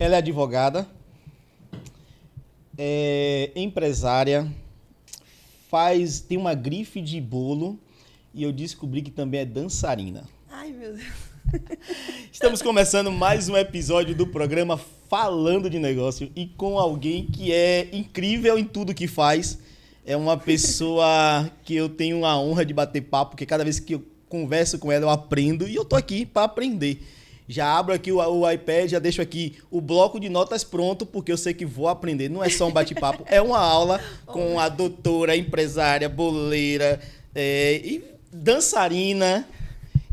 Ela é advogada, é empresária, tem uma grife de bolo e eu descobri que também é dançarina. Ai, meu Deus. Estamos começando mais um episódio do programa Falando de Negócio e com alguém que é incrível em tudo que faz. É uma pessoa que eu tenho a honra de bater papo, porque cada vez que eu converso com ela eu aprendo e eu tô aqui para aprender. Já abro aqui o iPad, já deixo aqui o bloco de notas pronto, porque eu sei que vou aprender. Não é só um bate-papo, é uma aula com a doutora, empresária, boleira e dançarina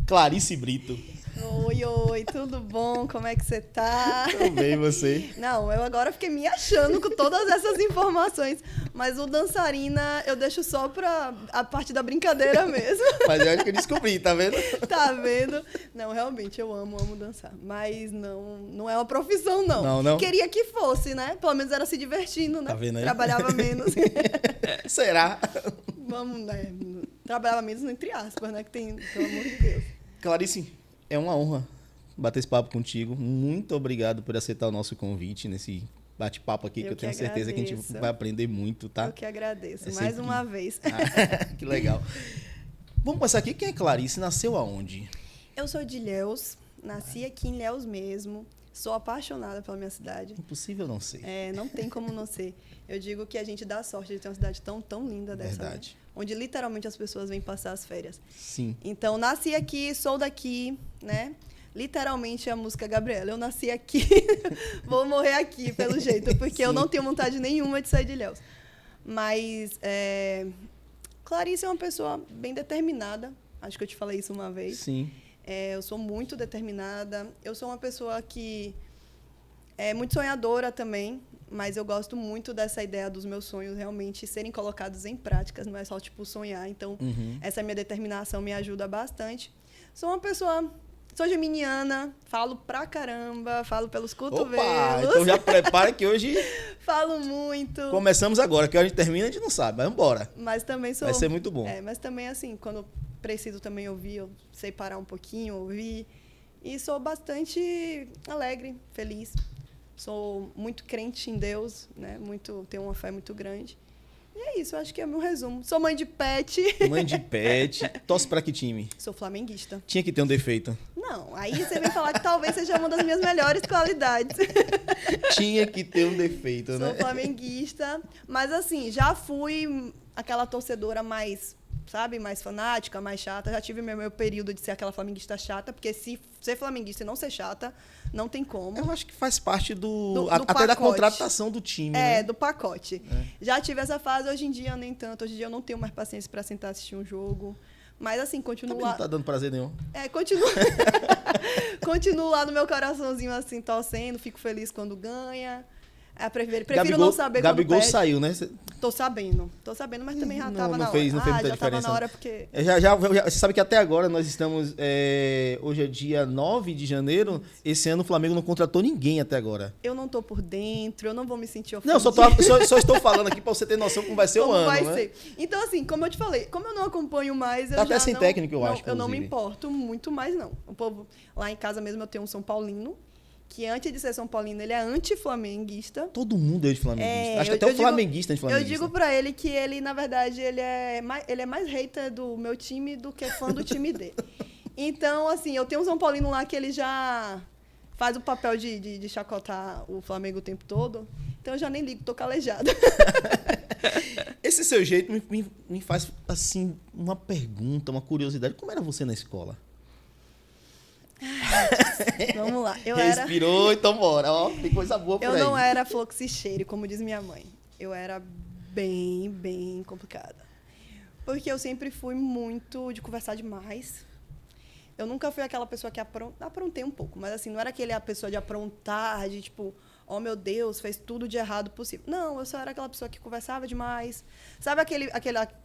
Clarice Brito. Oi, tudo bom? Como é que você tá? Tudo bem, você? Não, eu agora fiquei me achando com todas essas informações, mas o dançarina eu deixo só pra a parte da brincadeira mesmo. Mas eu acho que eu descobri, tá vendo? Tá vendo? Não, realmente, eu amo dançar, mas não é uma profissão, não. Não? Queria que fosse, né? Pelo menos era se divertindo, né? Tá vendo aí? Trabalhava menos. Será? Vamos, né? Trabalhava menos entre aspas, né? Que tem, pelo amor de Deus. Clarice, é uma honra bater esse papo contigo. Muito obrigado por aceitar o nosso convite nesse bate-papo aqui, que eu tenho certeza que a gente vai aprender muito, tá? Eu que agradeço, É mais uma vez. Que legal. Vamos começar aqui. Quem é Clarice? Nasceu aonde? Eu sou de Ilhéus, nasci aqui em Ilhéus mesmo. Sou apaixonada pela minha cidade. Impossível não ser. Não tem como não ser. Eu digo que a gente dá sorte de ter uma cidade tão linda dessa. Verdade. Né? Onde literalmente as pessoas vêm passar as férias. Sim. Então, nasci aqui, sou daqui, né? Literalmente a música Gabriela. Eu nasci aqui, vou morrer aqui, pelo jeito. Porque Sim. eu não tenho vontade nenhuma de sair de Ilhéus. Mas Clarice é uma pessoa bem determinada. Acho que eu te falei isso uma vez. Sim. Eu sou muito determinada. Eu sou uma pessoa que é muito sonhadora também, mas eu gosto muito dessa ideia dos meus sonhos realmente serem colocados em práticas, não é só, tipo, sonhar. Então, essa minha determinação me ajuda bastante. Sou geminiana, falo pra caramba, falo pelos cotovelos. Opa, então já prepara que hoje... Falo muito. Começamos agora, que a gente termina a gente não sabe, mas vamos embora. Mas também sou... Vai ser muito bom. Mas também, assim, quando preciso também ouvir, eu sei parar um pouquinho, ouvir. E sou bastante alegre, feliz. Sou muito crente em Deus, né? Tenho uma fé muito grande. E é isso, acho que é o meu resumo. Sou mãe de pet. Mãe de pet. Torce pra que time? Sou flamenguista. Tinha que ter um defeito. Não, aí você vem falar que talvez seja uma das minhas melhores qualidades. Tinha que ter um defeito, né? Sou flamenguista. Mas, assim, já fui aquela torcedora mais, sabe, mais fanática, mais chata. Já tive meu período de ser aquela flamenguista chata, porque se ser flamenguista e não ser chata, não tem como. Eu acho que faz parte do até pacote. Da contratação do time, né? Do pacote. Já tive essa fase, hoje em dia nem tanto. Hoje em dia eu não tenho mais paciência para sentar assistir um jogo. Mas, assim, continuo lá. Não tá dando prazer nenhum. Continuo lá no meu coraçãozinho, assim, torcendo. Fico feliz quando ganha. Prefiro não saber quando Gabigol perde. saiu, né? Tô sabendo, mas também já tava na hora. Não fez muita já diferença. Tava na hora porque... Você sabe que até agora nós estamos... hoje é dia 9 de janeiro. Esse ano o Flamengo não contratou ninguém até agora. Eu não tô por dentro, eu não vou me sentir ofendida. Não, só estou falando aqui pra você ter noção como vai ser o ano, vai né? ser. Então, assim, como eu te falei, como eu não acompanho mais... Tá até sem técnico, eu acho, Eu não me inclusive. importo muito mais, não. O povo... Lá em casa mesmo eu tenho um São Paulino, que antes de ser São Paulino, ele é anti-flamenguista. Todo mundo é de flamenguista. Acho que até o flamenguista é de flamenguista. Eu digo pra ele que ele, na verdade, ele é mais hater do meu time do que fã do time dele. Então, assim, eu tenho um São Paulino lá que ele já faz o papel de chacotar o Flamengo o tempo todo. Então, eu já nem ligo, tô calejada. Esse seu jeito me faz, assim, uma pergunta, uma curiosidade. Como era você na escola? Vamos lá. Respirou, então bora. Ó, tem coisa boa por aí. Eu não era fluxicheire, como diz minha mãe. Eu era bem complicada. Porque eu sempre fui muito de conversar demais. Eu nunca fui aquela pessoa que aprontei um pouco, mas assim, não era a pessoa de aprontar, de tipo, oh meu Deus, fez tudo de errado possível. Não, eu só era aquela pessoa que conversava demais. Sabe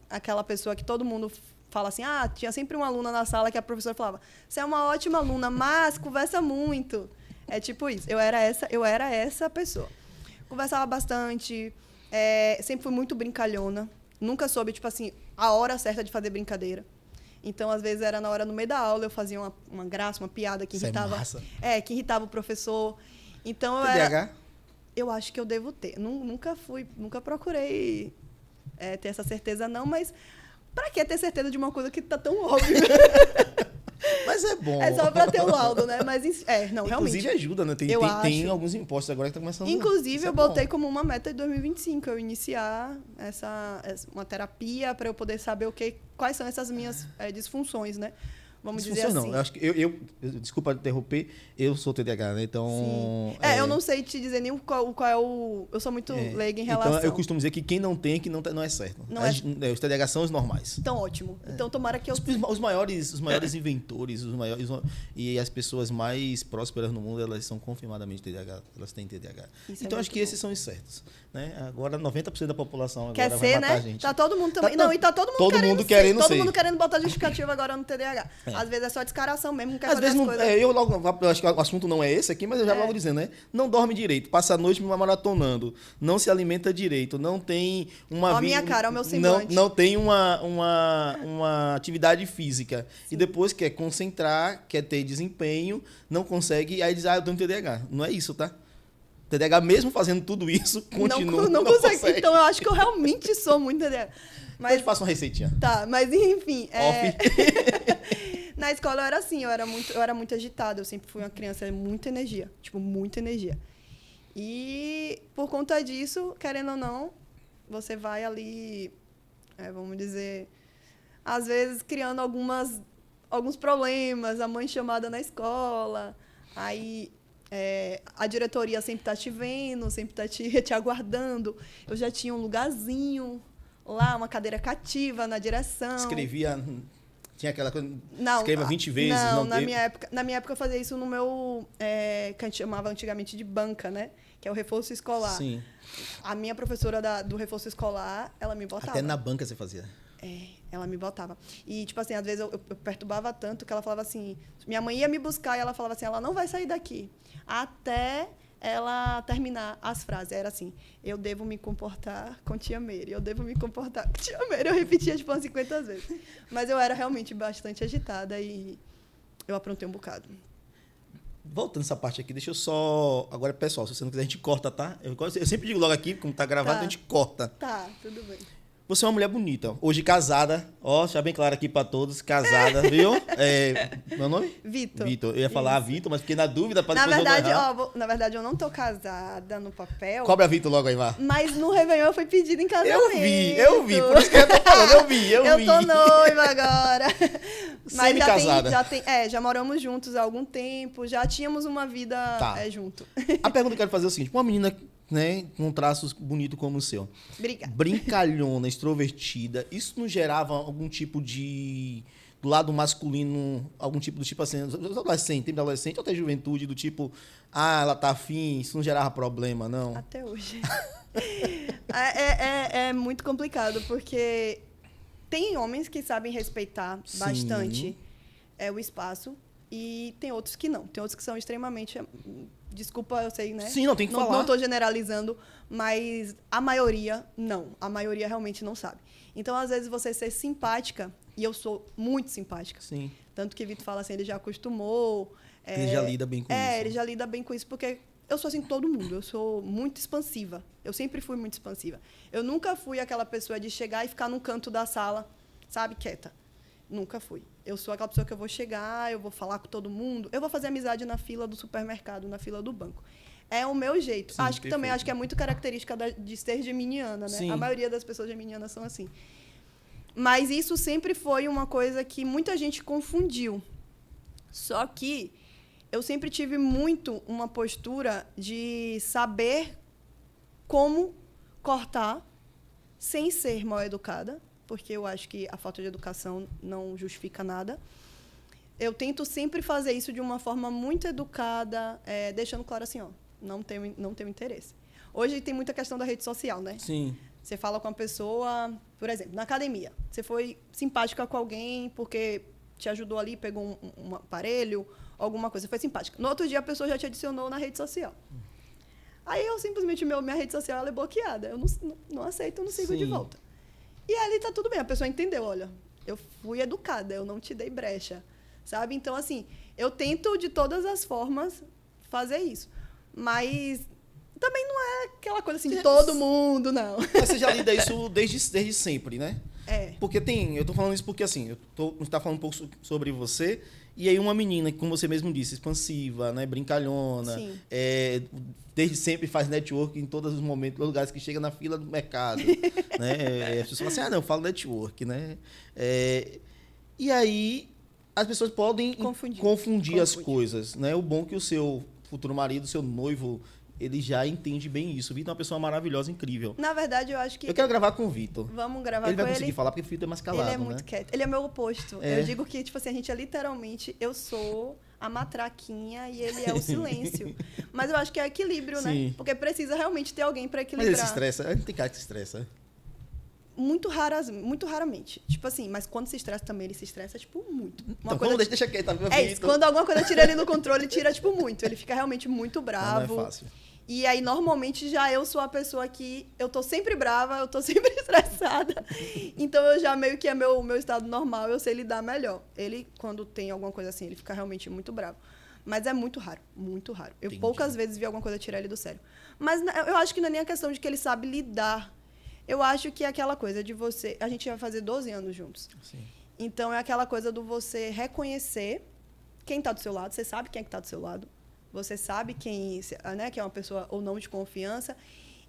aquela pessoa que todo mundo fala assim, tinha sempre uma aluna na sala que a professora falava, você é uma ótima aluna, mas conversa muito. É tipo isso, eu era essa pessoa. Conversava bastante, sempre fui muito brincalhona, nunca soube, tipo assim, a hora certa de fazer brincadeira. Então, às vezes, no meio da aula, eu fazia uma graça, uma piada que irritava, que irritava o professor. Então, TDAH? Eu acho que eu devo ter. Nunca procurei ter essa certeza, não, mas pra que ter certeza de uma coisa que tá tão óbvia? Mas é bom. É só pra ter o laudo, né? Mas, não, realmente. Inclusive ajuda, né? Tem alguns impostos agora que tá começando... Inclusive, eu botei como uma meta de 2025, eu iniciar uma terapia para eu poder saber quais são essas minhas disfunções, né? Vamos dizer assim. Não, eu acho que desculpa interromper, eu sou TDAH, né? Então... eu não sei te dizer nem qual é o... Eu sou muito leiga em relação. Então, eu costumo dizer que quem não tem é que não é certo. Os TDAH são os normais. Então, ótimo. Então, tomara que eu... Os maiores inventores, e as pessoas mais prósperas no mundo, elas são confirmadamente TDAH. Elas têm TDAH. Então, acho que esses são os certos. Né? Agora, 90% da população agora vai matar a gente. Tá todo mundo também... Não, e tá todo mundo querendo ser. Todo mundo querendo botar justificativa agora no TDAH. Às vezes é só descaração mesmo, não quer fazer as coisas. Eu acho que o assunto não é esse aqui, mas eu já logo dizendo, né? Não dorme direito, passa a noite maratonando, não se alimenta direito, não tem uma vida... minha cara, o meu semblante. Não tem uma atividade física. Sim. E depois quer concentrar, quer ter desempenho, não consegue, aí diz, eu tenho TDAH. Não é isso, tá? TDAH, mesmo fazendo tudo isso, continua. Não consegue. Então, eu acho que eu realmente sou muito TDAH. Mas eu te passo uma receitinha. Tá, mas enfim... Na escola eu era assim, eu era muito agitada, eu sempre fui uma criança de muita energia, muita energia. E por conta disso, querendo ou não, você vai ali, vamos dizer, às vezes criando alguns problemas, a mãe chamada na escola, aí a diretoria sempre tá te vendo, sempre tá te aguardando. Eu já tinha um lugarzinho lá, uma cadeira cativa na direção. Escrevia... Tinha aquela coisa, escreva 20 vezes. Não, na minha época eu fazia isso no meu, que a gente chamava antigamente de banca, né? Que é o reforço escolar. Sim. A minha professora do reforço escolar, ela me botava. Até na banca você fazia? Ela me botava. E, às vezes eu perturbava tanto que ela falava assim... Minha mãe ia me buscar e ela falava assim, ela não vai sair daqui até ela terminar as frases. Era assim, eu devo me comportar com tia Meire, eu devo me comportar com tia Meire. Eu repetia, umas 50 vezes. Mas eu era realmente bastante agitada e eu aprontei um bocado. Voltando essa parte aqui, deixa eu só... Agora, pessoal, se você não quiser, a gente corta, tá? Eu sempre digo logo aqui, como tá gravado, a gente corta. Tá, tudo bem. Você é uma mulher bonita. Hoje casada. Deixa bem claro aqui para todos. Casada, viu? Meu nome? Vitor. Eu ia falar Vitor, mas fiquei na dúvida para depois na verdade, eu não tô casada no papel. Cobra Vitor logo aí, vá. Mas no Réveillon eu fui pedida em casamento. Eu vi. Por isso que eu tô falando. Eu vi. Eu tô noiva agora. Mas semi-casada. Já moramos juntos há algum tempo. Já tínhamos uma vida junto. A pergunta que eu quero fazer é o seguinte. Uma menina... Né, com traços bonitos como o seu. Obrigada. Brincalhona, extrovertida. Isso não gerava algum tipo de... Do lado masculino, algum tipo do tipo assim... Adolescente, tempo de adolescente ou até juventude, do tipo... ela tá afim, isso não gerava problema, não? Até hoje. É muito complicado, porque tem homens que sabem respeitar bastante o espaço e tem outros que não. Tem outros que são extremamente... Desculpa, eu sei, né? Sim, não, tem que falar. Não estou generalizando, mas a maioria, não. A maioria realmente não sabe. Então, às vezes, você ser simpática, e eu sou muito simpática. Sim. Tanto que Vitor fala assim, ele já acostumou. Ele já lida bem com isso. Ele já lida bem com isso, porque eu sou assim com todo mundo. Eu sou muito expansiva. Eu sempre fui muito expansiva. Eu nunca fui aquela pessoa de chegar e ficar num canto da sala, sabe, quieta. Nunca fui. Eu sou aquela pessoa que eu vou chegar, eu vou falar com todo mundo, eu vou fazer amizade na fila do supermercado, na fila do banco. É o meu jeito. Sim, Também acho que é muito característica de ser geminiana, né? Sim. A maioria das pessoas geminianas são assim. Mas isso sempre foi uma coisa que muita gente confundiu. Só que eu sempre tive muito uma postura de saber como cortar sem ser mal educada, porque eu acho que a falta de educação não justifica nada. Eu tento sempre fazer isso de uma forma muito educada, deixando claro assim, não tenho interesse. Hoje tem muita questão da rede social, né? Sim. Você fala com a pessoa, por exemplo, na academia. Você foi simpática com alguém porque te ajudou ali, pegou um aparelho, alguma coisa. Você foi simpática. No outro dia, a pessoa já te adicionou na rede social. Aí, eu simplesmente, minha rede social ela é bloqueada. Eu não aceito, eu não sigo de volta. E ali tá tudo bem, a pessoa entendeu, olha, eu fui educada, eu não te dei brecha, sabe? Então, assim, eu tento de todas as formas fazer isso. Mas também não é aquela coisa assim de todo mundo, não. Mas você já lida isso desde sempre, né? Porque eu tô falando isso porque, assim, a gente tá falando um pouco sobre você, e aí uma menina, como você mesmo disse, expansiva, né, brincalhona, desde sempre faz network em todos os momentos, nos lugares que chega na fila do mercado, né? As pessoas falam assim, não, eu falo network, né? E aí as pessoas podem confundir as coisas, né? O bom é que o seu futuro marido, seu noivo, ele já entende bem isso. O Vitor é uma pessoa maravilhosa, incrível. Na verdade, eu acho que... Eu quero gravar com o Vitor. Vamos gravar com ele. Ele vai conseguir falar porque o Vitor é mais calado, Ele é muito quieto. Ele é meu oposto. Eu digo que, tipo assim, a gente é literalmente... Eu sou a matraquinha e ele é o silêncio. Mas eu acho que é equilíbrio, né? Porque precisa realmente ter alguém pra equilibrar. Mas ele se estressa? A gente tem cara que se estressa. Muito raramente. Tipo assim, mas quando se estressa também, ele se estressa, tipo, muito. Então, quando deixa quieto, tá? Isso, quando alguma coisa tira ele no controle, tira, tipo, muito. Ele fica realmente muito bravo. Não é fácil. E aí, normalmente, já eu sou a pessoa que eu tô sempre brava, eu tô sempre estressada. Então, eu já meio que é meu estado normal, eu sei lidar melhor. Ele, quando tem alguma coisa assim, ele fica realmente muito bravo. Mas é muito raro, muito raro. Eu poucas vezes vi alguma coisa tirar ele do sério. Mas eu acho que não é nem a questão de que ele sabe lidar. Eu acho que é aquela coisa de você... A gente vai fazer 12 anos juntos. Sim. Então, é aquela coisa do você reconhecer quem tá do seu lado. Você sabe quem é que tá do seu lado. Você sabe quem, né, que é uma pessoa ou não de confiança.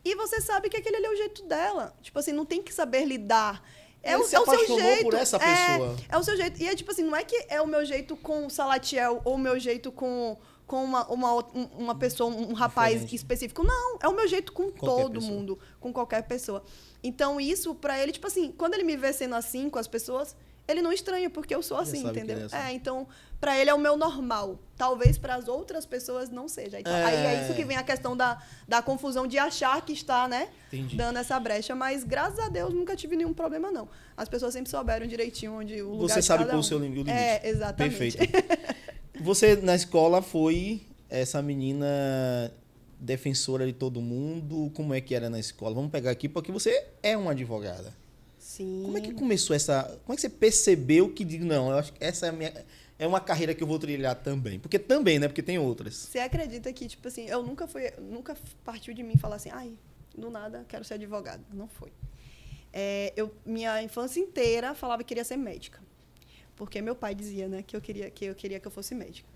E você sabe que aquele ali é o jeito dela. Tipo assim, não tem que saber lidar. É o seu jeito. Por essa pessoa. É o seu jeito. E é tipo assim, não é que é o meu jeito com o Salatiel ou o meu jeito com uma pessoa, um rapaz diferente, específico. Não, é o meu jeito com todo mundo, com qualquer pessoa. Então, isso, pra ele, tipo assim, quando ele me vê sendo assim com as pessoas, ele não estranha, porque eu sou assim, entendeu? Assim. Então, pra ele é o meu normal. Talvez para as outras pessoas não seja. Então, aí é isso que vem a questão da confusão de achar que está, né, dando essa brecha. Mas, graças a Deus, nunca tive nenhum problema, não. As pessoas sempre souberam direitinho onde o lugar Você de sabe cada qual o seu limite. Exatamente. Perfeito. Você, na escola, foi essa menina defensora de todo mundo? Como é que era na escola? Vamos pegar aqui, porque você é uma advogada. Sim. Como é que começou essa... Como é que você percebeu que, não, eu acho que essa é uma carreira que eu vou trilhar também? Porque também, né? Porque tem outras. Você acredita que, tipo assim, eu nunca partiu de mim falar assim, ai, do nada, quero ser advogada. Não foi. Minha infância inteira falava que queria ser médica. Porque meu pai dizia, né, que eu queria que eu fosse médica.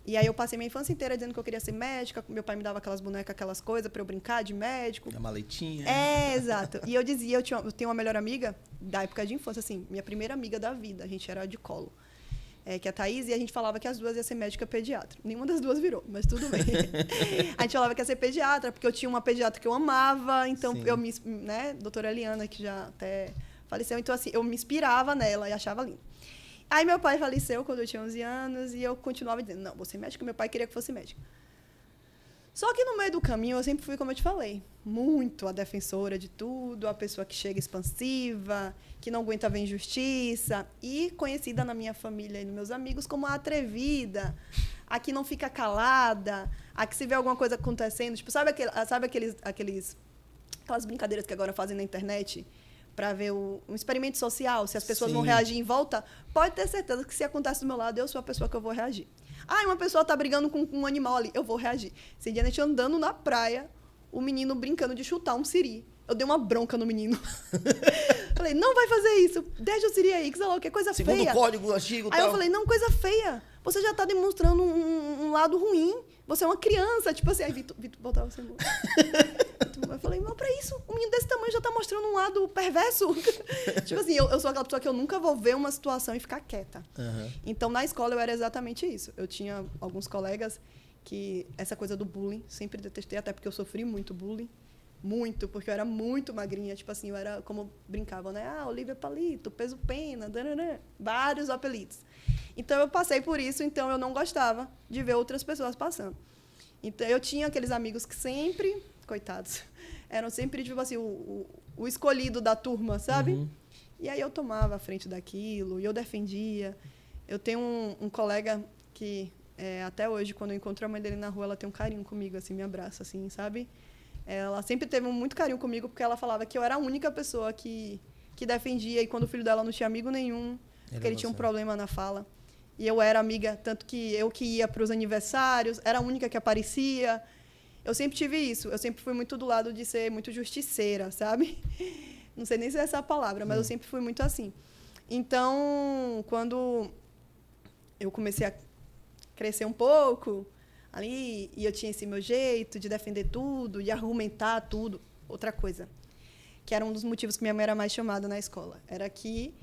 E aí eu passei minha infância inteira dizendo que eu queria ser médica, meu pai me dava aquelas bonecas, aquelas coisas para eu brincar de médico. A maletinha. Exato. E eu dizia, eu tenho uma melhor amiga da época de infância, assim, minha primeira amiga da vida, a gente era de colo. Que é a Thaís, e a gente falava que as duas ia ser médica pediatra. Nenhuma das duas virou, mas tudo bem. A gente falava que ia ser pediatra, porque eu tinha uma pediatra que eu amava, então doutora Eliana, que já até faleceu, então assim, eu me inspirava nela e achava lindo. Aí meu pai faleceu quando eu tinha 11 anos e eu continuava dizendo, não, vou ser médica, meu pai queria que fosse médica. Só que no meio do caminho eu sempre fui, como eu te falei, muito a defensora de tudo, a pessoa que chega expansiva, que não aguenta ver injustiça, e conhecida na minha família e nos meus amigos como a atrevida, a que não fica calada, a que se vê alguma coisa acontecendo, tipo, sabe aquelas brincadeiras que agora fazem na internet? Para ver um experimento social, se as pessoas vão reagir em volta, pode ter certeza que se acontece do meu lado, eu sou a pessoa que eu vou reagir. Uma pessoa tá brigando com um animal ali, eu vou reagir. Esse dia a gente andando na praia, o menino brincando de chutar um siri. Eu dei uma bronca no menino. Falei, não vai fazer isso, deixa o siri aí, que sei lá o que, coisa feia. Segundo o código antigo. Aí eu falei, não, coisa feia. Você já tá demonstrando um lado ruim. Você é uma criança. Tipo assim, aí Vitor botava assim. Eu falei, não, pra isso, um menino desse tamanho já tá mostrando um lado perverso. Tipo assim, eu sou aquela pessoa que eu nunca vou ver uma situação e ficar quieta. Uhum. Então, na escola, eu era exatamente isso. Eu tinha alguns colegas que essa coisa do bullying, sempre detestei, até porque eu sofri muito bullying. Muito, porque eu era muito magrinha. Tipo assim, eu era, como brincavam, né? Olivia Palito, peso pena, dananã, vários apelidos. Então, eu passei por isso, então eu não gostava de ver outras pessoas passando. Então, eu tinha aqueles amigos que sempre, coitados, eram sempre, tipo assim, o escolhido da turma, sabe? Uhum. E aí eu tomava a frente daquilo, e eu defendia. Eu tenho um colega que, até hoje, quando eu encontro a mãe dele na rua, ela tem um carinho comigo, assim, me abraça, assim, sabe? Ela sempre teve muito carinho comigo, porque ela falava que eu era a única pessoa que defendia, e quando o filho dela não tinha amigo nenhum, porque ele tinha um problema na fala. E eu era amiga, tanto que eu que ia para os aniversários, era a única que aparecia. Eu sempre tive isso. Eu sempre fui muito do lado de ser muito justiceira, sabe? Não sei nem se é essa a palavra, mas eu sempre fui muito assim. Então, quando eu comecei a crescer um pouco ali, e eu tinha esse meu jeito de defender tudo, de argumentar tudo. Outra coisa, que era um dos motivos que minha mãe era mais chamada na escola, era que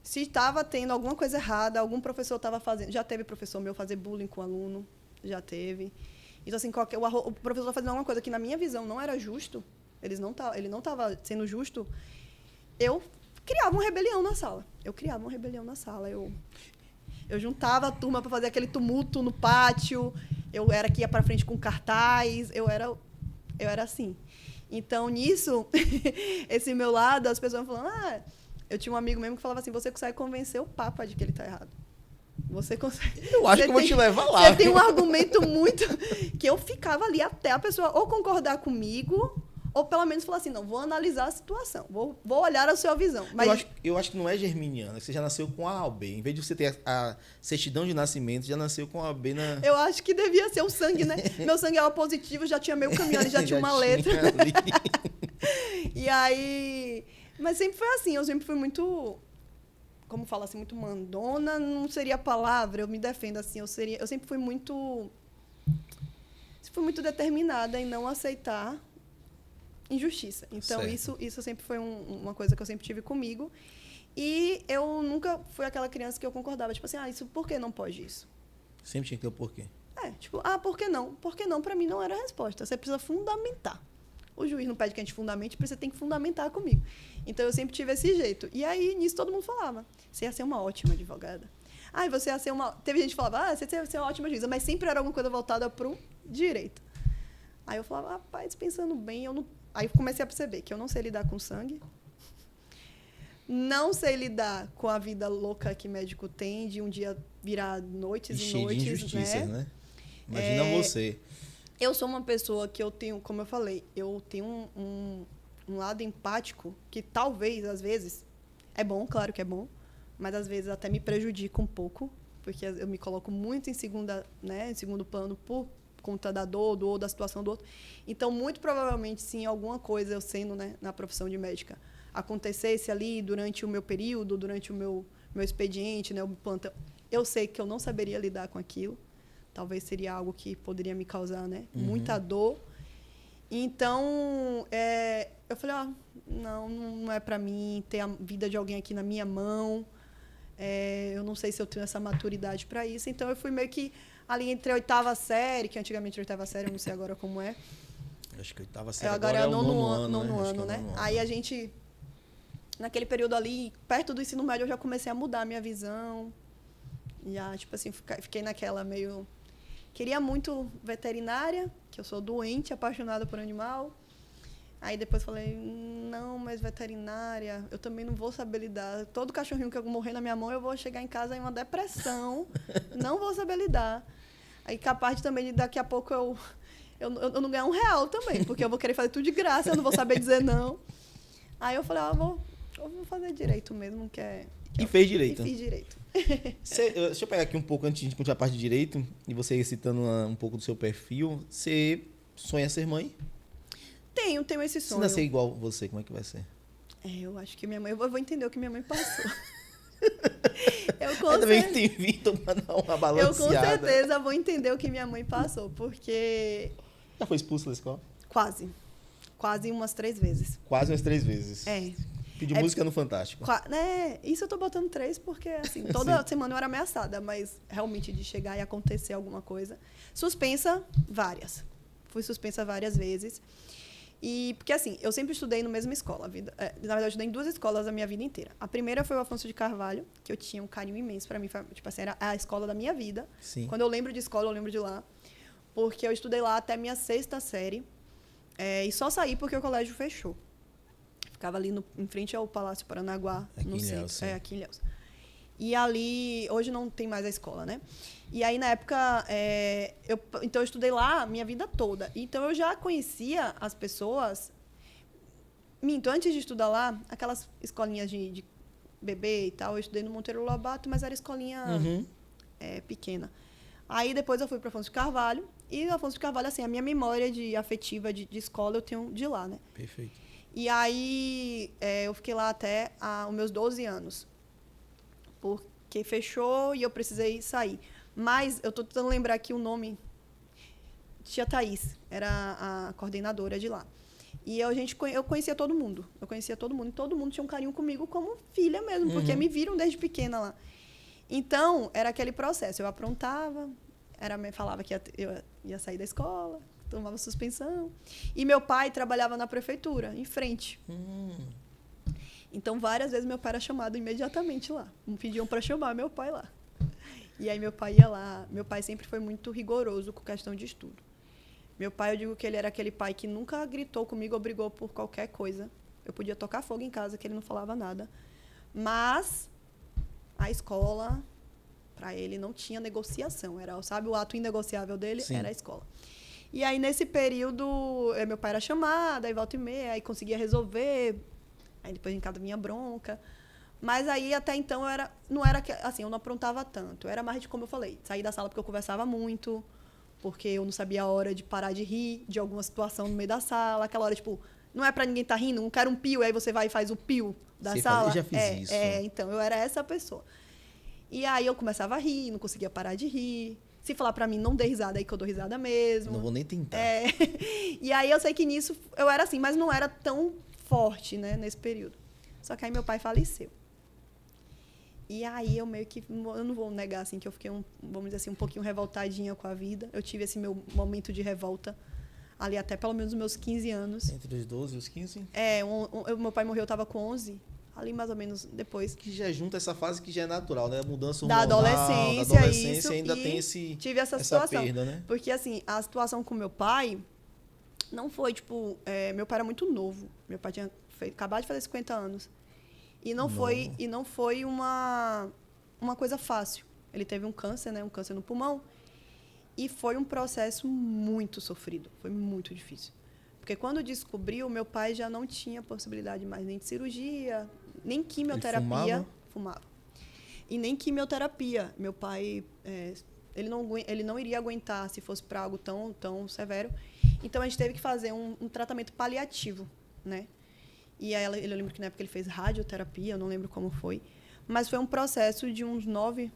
se estava tendo alguma coisa errada, algum professor estava fazendo... Já teve professor meu fazer bullying com aluno, já teve. Então, assim, o professor fazendo alguma coisa que, na minha visão, não era justo, ele não estava sendo justo, eu criava uma rebelião na sala. Eu juntava a turma para fazer aquele tumulto no pátio, eu era que ia para frente com cartaz, eu era assim. Então, nisso, esse meu lado, as pessoas falando... eu tinha um amigo mesmo que falava assim, você consegue convencer o Papa de que ele está errado. Você consegue... Eu acho que eu vou te levar lá. Você tem um argumento muito... que eu ficava ali até a pessoa ou concordar comigo, ou pelo menos falar assim, não, vou analisar a situação, vou olhar a sua visão. Mas Eu acho que não é germiniana, você já nasceu com a AB. Em vez de você ter a certidão de nascimento, já nasceu com a AB na... Eu acho que devia ser o sangue, né? Meu sangue era positivo, já tinha meio caminho ali, já tinha uma letra. E aí... Mas sempre foi assim, eu sempre fui muito... Como fala assim, muito mandona, não seria a palavra, eu me defendo assim, eu sempre fui muito determinada em não aceitar injustiça. Então, isso sempre foi uma coisa que eu sempre tive comigo. E eu nunca fui aquela criança que eu concordava, tipo assim, isso, por que não pode isso? Sempre tinha que ter o porquê. Por que não? Por que não, pra mim, não era a resposta. Você precisa fundamentar. O juiz não pede que a gente fundamente, você tem que fundamentar comigo. Então, eu sempre tive esse jeito. E aí, nisso, todo mundo falava, você ia ser uma ótima advogada. Você ia ser uma... Teve gente que falava, você ia ser uma ótima juíza, mas sempre era alguma coisa voltada pro direito. Aí eu falava, rapaz, pensando bem, eu não... Aí eu comecei a perceber que eu não sei lidar com sangue, não sei lidar com a vida louca que médico tem, de um dia virar noites e noites, de injustiças, né? Imagina você. Eu sou uma pessoa que eu tenho, como eu falei, eu tenho um lado empático que talvez, às vezes, é bom, claro que é bom, mas às vezes até me prejudica um pouco, porque eu me coloco muito em segundo plano por conta da dor ou da situação do outro. Então, muito provavelmente, se alguma coisa eu sendo, na profissão de médica, acontecesse ali durante o meu período, durante o meu expediente, o plantão, eu sei que eu não saberia lidar com aquilo. Talvez seria algo que poderia me causar, muita dor. Então, eu falei, não é para mim ter a vida de alguém aqui na minha mão. Eu não sei se eu tenho essa maturidade para isso. Então, eu fui meio que ali entre a 8ª série, que antigamente a 8ª série, eu não sei agora como é. Acho que a 8ª série agora é o nono ano, né? Aí a gente, naquele período ali, perto do ensino médio, eu já comecei a mudar a minha visão. Já, tipo assim, fiquei naquela meio... Queria muito veterinária, que eu sou doente, apaixonada por animal. Aí depois falei, não, mas veterinária, eu também não vou saber lidar. Todo cachorrinho que eu morrer na minha mão, eu vou chegar em casa em uma depressão. Não vou saber lidar. Aí capaz de também, daqui a pouco, eu não ganhar R$1 também, porque eu vou querer fazer tudo de graça, eu não vou saber dizer não. Aí eu falei, eu vou fazer direito mesmo, que é... E fez direito. E fiz direito. Deixa eu pegar aqui um pouco, antes de continuar a parte de direito, e você ir citando um pouco do seu perfil. Você sonha ser mãe? Tenho esse sonho. Se nascer igual você, como é que vai ser? Eu acho que minha mãe... Eu vou entender o que minha mãe passou. Ainda bem que tem Vitor pra dar uma balanceada. Eu com certeza vou entender o que minha mãe passou, porque... Já foi expulso da escola? Quase. Quase umas 3 vezes. Quase umas 3 vezes. Pediu música no Fantástico. Isso eu tô botando 3 porque, assim, toda semana eu era ameaçada, mas realmente de chegar e acontecer alguma coisa. Suspensa, várias. Fui suspensa várias vezes. E, porque, assim, eu sempre estudei na mesma escola. Na verdade, eu estudei em 2 escolas a minha vida inteira. A primeira foi o Afonso de Carvalho, que eu tinha um carinho imenso para mim. Tipo assim, era a escola da minha vida. Sim. Quando eu lembro de escola, eu lembro de lá. Porque eu estudei lá até minha 6ª série. E só saí porque o colégio fechou. Ficava ali em frente ao Palácio Paranaguá, no centro. Aqui em Ilhéus. E ali, hoje não tem mais a escola, né? E aí, na época, então eu estudei lá a minha vida toda. Então, eu já conhecia as pessoas... antes de estudar lá, aquelas escolinhas de bebê e tal, eu estudei no Monteiro Lobato, mas era escolinha pequena. Aí depois eu fui para Afonso de Carvalho. E Afonso de Carvalho, assim, a minha memória afetiva de escola eu tenho de lá, né? Perfeito. E aí eu fiquei lá até os meus 12 anos. Porque fechou e eu precisei sair. Mas eu tô tentando lembrar aqui o nome. Tia Thaís, era a coordenadora de lá. E eu conhecia todo mundo. Eu conhecia todo mundo. E todo mundo tinha um carinho comigo como filha mesmo, porque me viram desde pequena lá. Então, era aquele processo. Eu aprontava, falava que eu ia sair da escola, tomava suspensão. E meu pai trabalhava na prefeitura, em frente. Então, várias vezes meu pai era chamado imediatamente lá. Me pediam para chamar meu pai lá. E aí meu pai ia lá. Meu pai sempre foi muito rigoroso com questão de estudo. Meu pai, eu digo que ele era aquele pai que nunca gritou comigo ou brigou por qualquer coisa. Eu podia tocar fogo em casa, que ele não falava nada. Mas a escola, para ele, não tinha negociação. Era, sabe, o ato inegociável dele? Sim. Era a escola. E aí, nesse período, meu pai era chamado, aí volta e meia, aí conseguia resolver. Aí depois em casa vinha bronca. Mas aí, até então, não era assim, eu não aprontava tanto. Era mais de, como eu falei, sair da sala porque eu conversava muito, porque eu não sabia a hora de parar de rir de alguma situação no meio da sala. Aquela hora, tipo, não é pra ninguém estar rindo, não quero um pio, aí você vai e faz o pio da sala. Eu já fiz isso. Então, eu era essa pessoa. E aí eu começava a rir, não conseguia parar de rir. Se falar pra mim, não dê risada, aí que eu dou risada mesmo. Não vou nem tentar. E aí eu sei que nisso eu era assim, mas não era tão forte, né, nesse período. Só que aí meu pai faleceu. E aí eu meio que, eu não vou negar assim que eu fiquei vamos dizer assim, um pouquinho revoltadinha com a vida. Eu tive esse meu momento de revolta ali até pelo menos os meus 15 anos. Entre os 12 e os 15? Meu pai morreu, eu tava com 11, ali mais ou menos depois. Que já junta essa fase que já é natural, né? A mudança hormonal, da adolescência isso, ainda tem tive essa situação, perda, né? Porque assim, a situação com meu pai não foi tipo, meu pai era muito novo. Meu pai tinha acabado de fazer 50 anos. E não foi uma coisa fácil. Ele teve um câncer, né? Um câncer no pulmão. E foi um processo muito sofrido. Foi muito difícil. Porque quando descobriu, meu pai já não tinha possibilidade mais nem de cirurgia, nem quimioterapia. Ele fumava. E nem quimioterapia. Meu pai, ele não iria aguentar se fosse para algo tão, tão severo. Então, a gente teve que fazer um tratamento paliativo, né? E aí, eu lembro que na época ele fez radioterapia, eu não lembro como foi. Mas foi um processo de uns 9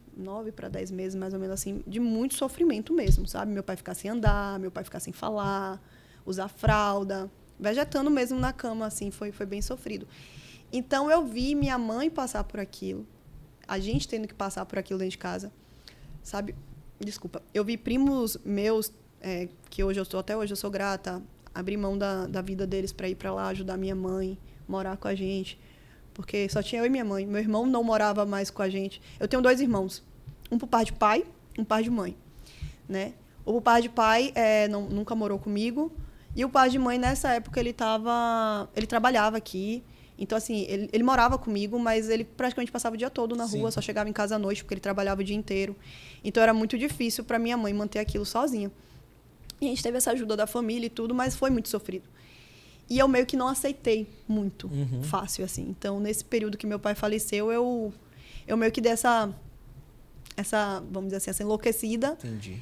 para 10 meses, mais ou menos assim, de muito sofrimento mesmo, sabe? Meu pai ficar sem andar, meu pai ficar sem falar, usar fralda, vegetando mesmo na cama, assim, foi bem sofrido. Então, eu vi minha mãe passar por aquilo, a gente tendo que passar por aquilo dentro de casa, sabe? Desculpa. Eu vi primos meus, que até hoje eu sou grata, abrir mão da vida deles para ir para lá ajudar minha mãe, morar com a gente, porque só tinha eu e minha mãe. Meu irmão não morava mais com a gente. Eu tenho 2 irmãos, um por par de pai, um par de mãe, né? O por par de pai nunca morou comigo, e o par de mãe, nessa época, ele trabalhava aqui. Então, assim, ele morava comigo, mas ele praticamente passava o dia todo na rua, só chegava em casa à noite, porque ele trabalhava o dia inteiro. Então, era muito difícil para minha mãe manter aquilo sozinha. E a gente teve essa ajuda da família e tudo, mas foi muito sofrido. E eu meio que não aceitei muito fácil, assim. Então, nesse período que meu pai faleceu, eu meio que dei essa, vamos dizer assim, essa enlouquecida. Entendi.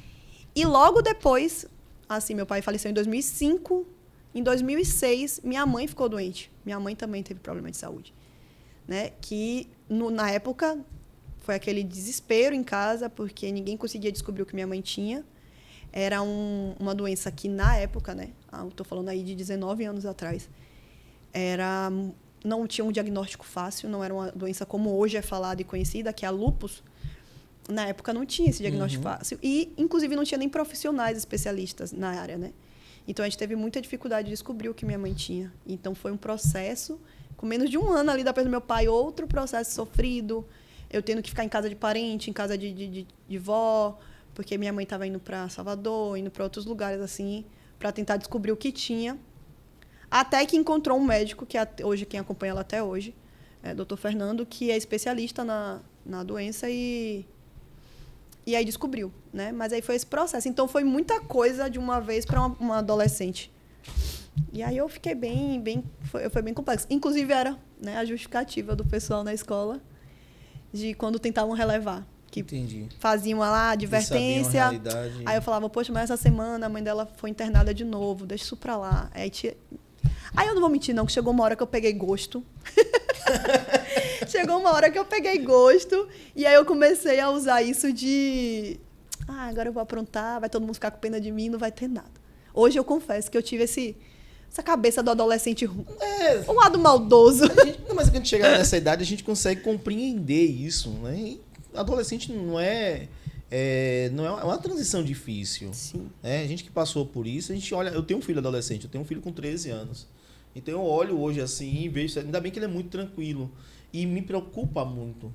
E logo depois, assim, meu pai faleceu em 2005. Em 2006, minha mãe ficou doente. Minha mãe também teve problema de saúde, né? Que, na época, foi aquele desespero em casa, porque ninguém conseguia descobrir o que minha mãe tinha. Era uma doença que, na época, né? Estou falando aí de 19 anos atrás, não tinha um diagnóstico fácil, não era uma doença como hoje é falada e conhecida, que é a lúpus. Na época não tinha esse diagnóstico fácil. E, inclusive, não tinha nem profissionais especialistas na área, né? Então, a gente teve muita dificuldade de descobrir o que minha mãe tinha. Então, foi um processo, com menos de um ano ali da perda do meu pai, outro processo sofrido. Eu tendo que ficar em casa de parente, em casa de vó, porque minha mãe estava indo para Salvador, indo para outros lugares, assim, para tentar descobrir o que tinha. Até que encontrou um médico, que hoje quem acompanha ela até hoje, é o Dr. Fernando, que é especialista na doença e aí descobriu, né? Mas aí foi esse processo. Então, foi muita coisa de uma vez para uma adolescente. E aí eu fiquei foi bem complexo. Inclusive, era, né, a justificativa do pessoal na escola de quando tentavam relevar. que Entendi. faziam lá Eles sabiam a advertência. realidade. Aí eu falava, poxa, mas essa semana a mãe dela foi internada de novo, deixa isso pra lá. Aí eu não vou mentir, não, que chegou uma hora que eu peguei gosto. Chegou uma hora que eu peguei gosto e aí eu comecei a usar isso de... agora eu vou aprontar, vai todo mundo ficar com pena de mim, não vai ter nada. Hoje eu confesso que eu tive essa cabeça do adolescente um lado maldoso. Mas quando chegar nessa idade, a gente consegue compreender isso, né? E adolescente não é uma transição difícil. Sim. Né? A gente que passou por isso, a gente olha... Eu tenho um filho adolescente, eu tenho um filho com 13 anos. Então eu olho hoje assim e vejo... Ainda bem que ele é muito tranquilo. E me preocupa muito.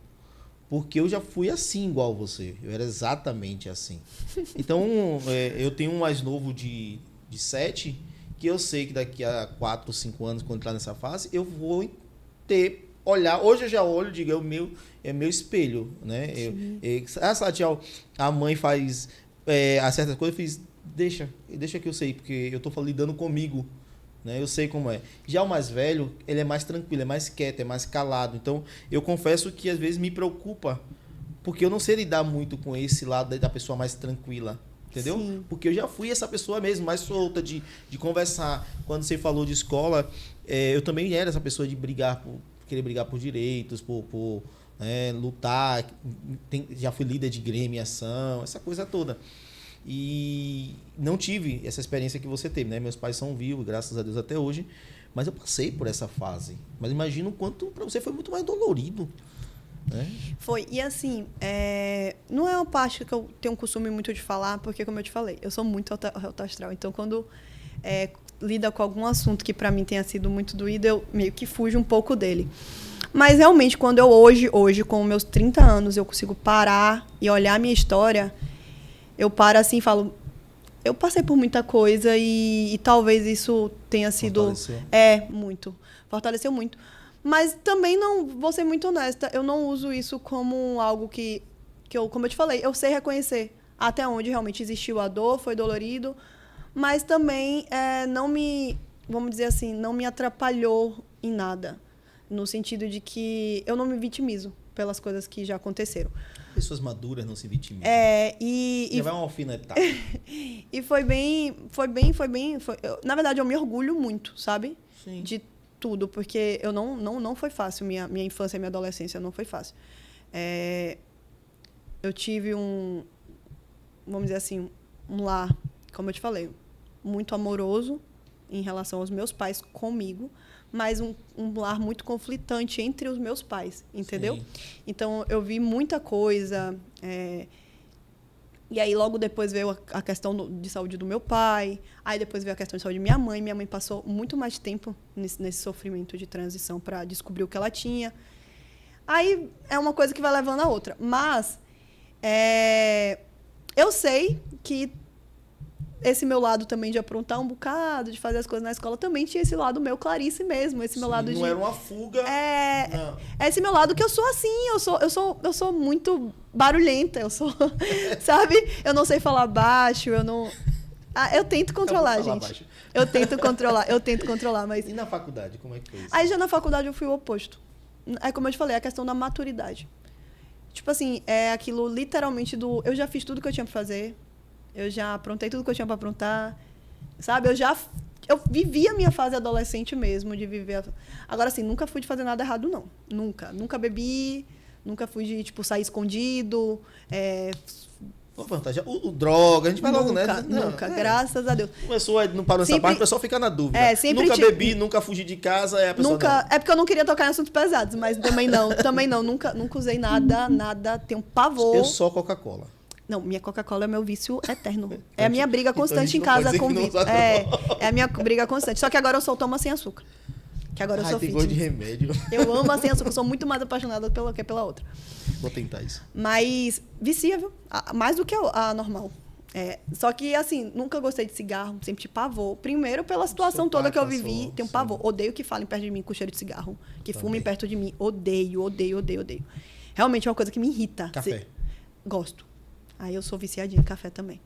Porque eu já fui assim igual você. Eu era exatamente assim. Então, eu tenho um mais novo de 7, que eu sei que daqui a 4, 5 anos, quando entrar nessa fase, eu vou olhar. Hoje eu já olho e digo, é meu espelho, né? Tchau, a mãe faz certas coisas, eu fiz, deixa que eu sei, porque eu tô lidando comigo, né? Eu sei como é. Já o mais velho, ele é mais tranquilo, é mais quieto, é mais calado. Então, eu confesso que às vezes me preocupa, porque eu não sei lidar muito com esse lado da pessoa mais tranquila. Entendeu? Sim. Porque eu já fui essa pessoa mesmo, mais solta, de conversar. Quando você falou de escola, eu também era essa pessoa de querer brigar por direitos, por lutar. Já fui líder de gremiação, essa coisa toda. E não tive essa experiência que você teve, né? Meus pais são vivos, graças a Deus, até hoje. Mas eu passei por essa fase. Mas imagino o quanto para você foi muito mais dolorido. Foi. E assim, não é uma parte que eu tenho um costume muito de falar, porque, como eu te falei, eu sou muito alto astral. Então, quando lida com algum assunto que para mim tenha sido muito doído, eu meio que fujo um pouco dele. Mas, realmente, quando eu hoje, com meus 30 anos, eu consigo parar e olhar a minha história, eu paro assim e falo, eu passei por muita coisa e talvez isso tenha sido... muito. Fortaleceu muito. Mas também não, vou ser muito honesta, eu não uso isso como algo que eu, como eu te falei, eu sei reconhecer até onde realmente existiu a dor, foi dolorido, mas também não me, vamos dizer assim, não me atrapalhou em nada. No sentido de que eu não me vitimizo pelas coisas que já aconteceram. Pessoas maduras não se vitimizam. Já vai uma alfinetada. E na verdade, eu me orgulho muito, sabe? Sim. De tudo, porque eu não foi fácil, minha infância e minha adolescência não foi fácil. Eu tive vamos dizer assim, um lar, como eu te falei, muito amoroso em relação aos meus pais comigo, mas um lar muito conflitante entre os meus pais, entendeu? Sim. Então, eu vi muita coisa... E aí, logo depois veio a questão de saúde do meu pai. Aí, depois veio a questão de saúde da minha mãe. Minha mãe passou muito mais tempo nesse sofrimento de transição para descobrir o que ela tinha. Aí, é uma coisa que vai levando a outra. Mas, eu sei que esse meu lado também de aprontar um bocado, de fazer as coisas na escola, também tinha esse lado meu Clarice mesmo. Esse meu lado não era uma fuga. É esse meu lado que eu sou assim. Eu sou muito barulhenta. Eu sou, sabe? Eu não sei falar baixo, eu não... eu tento controlar, gente. Baixo. Eu tento controlar, mas... E na faculdade, como é que foi isso? Aí já na faculdade eu fui o oposto. Aí, como eu te falei, a questão da maturidade. Tipo assim, é aquilo literalmente eu já fiz tudo que eu tinha pra fazer. Eu já aprontei tudo que eu tinha para aprontar, sabe? Eu vivi a minha fase adolescente mesmo, de viver... Agora, assim, nunca fui de fazer nada errado, não. Nunca bebi, nunca fui de, tipo, sair escondido. O droga, a gente vai logo, né? Nunca, graças a Deus. Começou, não parou nessa parte, o pessoal fica na dúvida. Nunca bebi, nunca fugi de casa, a pessoa nunca, é porque eu não queria tocar em assuntos pesados, mas também não. Nunca usei nada, tenho pavor. Eu só Coca-Cola. Não, minha Coca-Cola é meu vício eterno. É a minha briga constante em casa com vício. É a minha briga constante. Só que agora eu só tomo sem açúcar. Que agora eu sou tem fitness. gosto de remédio. Eu amo sem açúcar. Eu sou muito mais apaixonada pela outra. Vou tentar isso. Mas vicia, viu? Mais do que a normal. Só que, assim, nunca gostei de cigarro. Sempre tive pavor. Primeiro, pela situação toda que eu vivi. Tenho pavor. Odeio que falem perto de mim com cheiro de cigarro. Que fumem perto de mim. Odeio. Realmente é uma coisa que me irrita. Café. Gosto. Aí eu sou viciadinha em café também.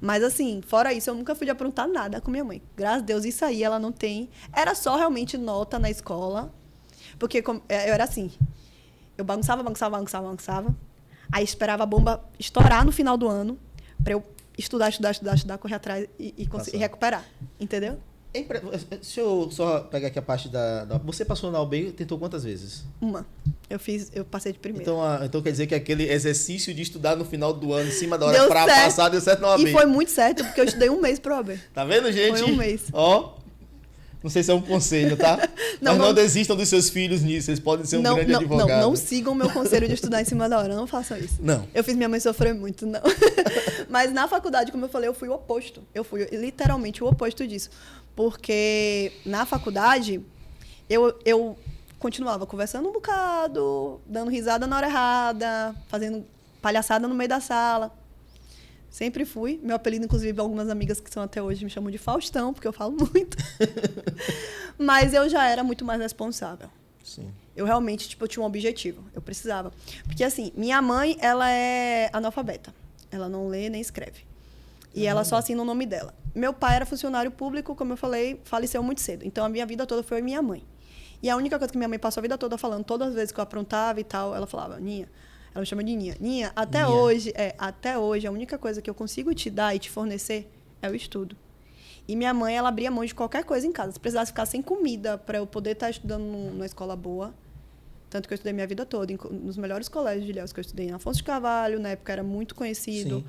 Mas, assim, fora isso, eu nunca fui de aprontar nada com minha mãe. Graças a Deus, isso aí ela não tem. Era só realmente nota na escola. Porque eu era assim. Eu bagunçava. Aí esperava a bomba estourar no final do ano para eu estudar, correr atrás e conseguir recuperar. Entendeu? Se eu só pegar aqui a parte Você passou na UB, tentou quantas vezes? Uma. Eu passei de primeira. Então quer dizer que aquele exercício de estudar no final do ano, em cima da hora, pra passar, deu certo na UB. E foi muito certo, porque eu estudei um mês pro OAB. Tá vendo, gente? Foi um mês. Ó, não sei se é um conselho, tá? Mas não desistam dos seus filhos nisso, eles podem ser um grande advogado. Não sigam o meu conselho de estudar em cima da hora, não façam isso. Não. Eu fiz minha mãe sofrer muito, não. Mas na faculdade, como eu falei, eu fui o oposto. Eu fui literalmente o oposto disso. Porque na faculdade, eu continuava conversando um bocado, dando risada na hora errada, fazendo palhaçada no meio da sala. Sempre fui. Meu apelido, inclusive, algumas amigas que são até hoje me chamam de Faustão, porque eu falo muito. Mas eu já era muito mais responsável. Sim. Eu realmente, eu tinha um objetivo. Eu precisava. Porque, assim, minha mãe, ela é analfabeta. Ela não lê nem escreve. E ela só assina o nome dela. Meu pai era funcionário público, como eu falei, faleceu muito cedo. Então, a minha vida toda foi minha mãe. E a única coisa que minha mãe passou a vida toda falando, todas as vezes que eu aprontava e tal, ela falava, Ninha, ela me chama de Ninha. Ninha, até hoje, a única coisa que eu consigo te dar e te fornecer é o estudo. E minha mãe, ela abria mão de qualquer coisa em casa. Se precisasse ficar sem comida para eu poder estar estudando numa escola boa. Tanto que eu estudei minha vida toda nos melhores colégios de Ilhéus, que eu estudei na Afonso de Carvalho, na época era muito conhecido. Sim.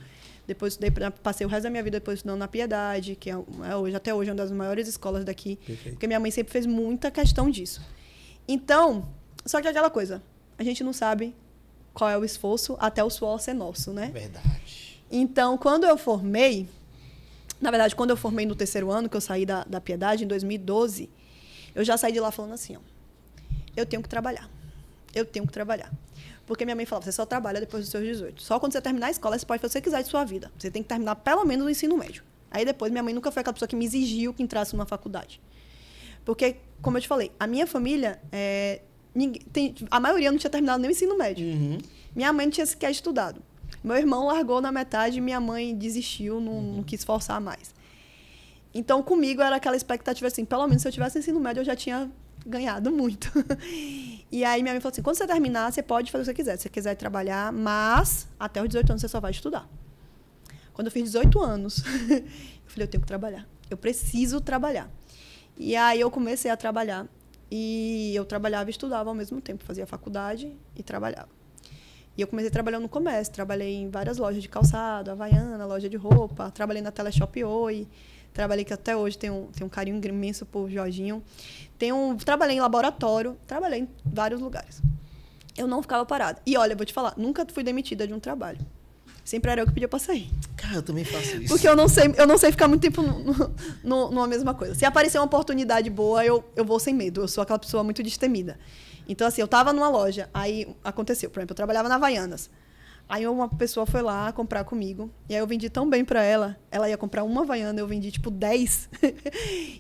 Depois passei o resto da minha vida depois estudando na Piedade, que até hoje é uma das maiores escolas daqui. Perfeito. Porque minha mãe sempre fez muita questão disso. Então, só que aquela coisa, a gente não sabe qual é o esforço até o suor ser nosso, né? Verdade. Então, quando eu formei, na verdade, quando eu formei no terceiro ano, que eu saí da Piedade, em 2012, eu já saí de lá falando assim, ó, eu tenho que trabalhar. Eu tenho que trabalhar. Porque minha mãe falava, você só trabalha depois dos seus 18. Só quando você terminar a escola, você pode fazer o que você quiser de sua vida. Você tem que terminar pelo menos o ensino médio. Aí depois, minha mãe nunca foi aquela pessoa que me exigiu que entrasse numa faculdade. Porque, como eu te falei, a minha família, a maioria não tinha terminado nem o ensino médio. Uhum. Minha mãe não tinha sequer estudado. Meu irmão largou na metade e minha mãe desistiu, não quis forçar mais. Então, comigo era aquela expectativa assim, pelo menos se eu tivesse ensino médio, eu já tinha ganhado muito. E aí minha mãe falou assim, quando você terminar, você pode fazer o que você quiser. Se você quiser trabalhar, mas até os 18 anos você só vai estudar. Quando eu fiz 18 anos, eu falei, eu tenho que trabalhar. Eu preciso trabalhar. E aí eu comecei a trabalhar. E eu trabalhava e estudava ao mesmo tempo. Fazia faculdade e trabalhava. E eu comecei trabalhando no comércio. Trabalhei em várias lojas de calçado, Havaiana, loja de roupa. Trabalhei na Teleshop Oi. Trabalhei que até hoje tenho um carinho imenso por Jorginho. Trabalhei em laboratório, trabalhei em vários lugares. Eu não ficava parada. E olha, vou te falar, nunca fui demitida de um trabalho. Sempre era eu que pedia pra sair. Cara, eu também faço isso. Porque eu não sei ficar muito tempo numa mesma coisa. Se aparecer uma oportunidade boa, eu vou sem medo. Eu sou aquela pessoa muito destemida. Então, assim, eu tava numa loja, aí aconteceu. Por exemplo, eu trabalhava na Havaianas. Aí uma pessoa foi lá comprar comigo. E aí eu vendi tão bem pra ela. Ela ia comprar uma Havaiana, eu vendi tipo 10.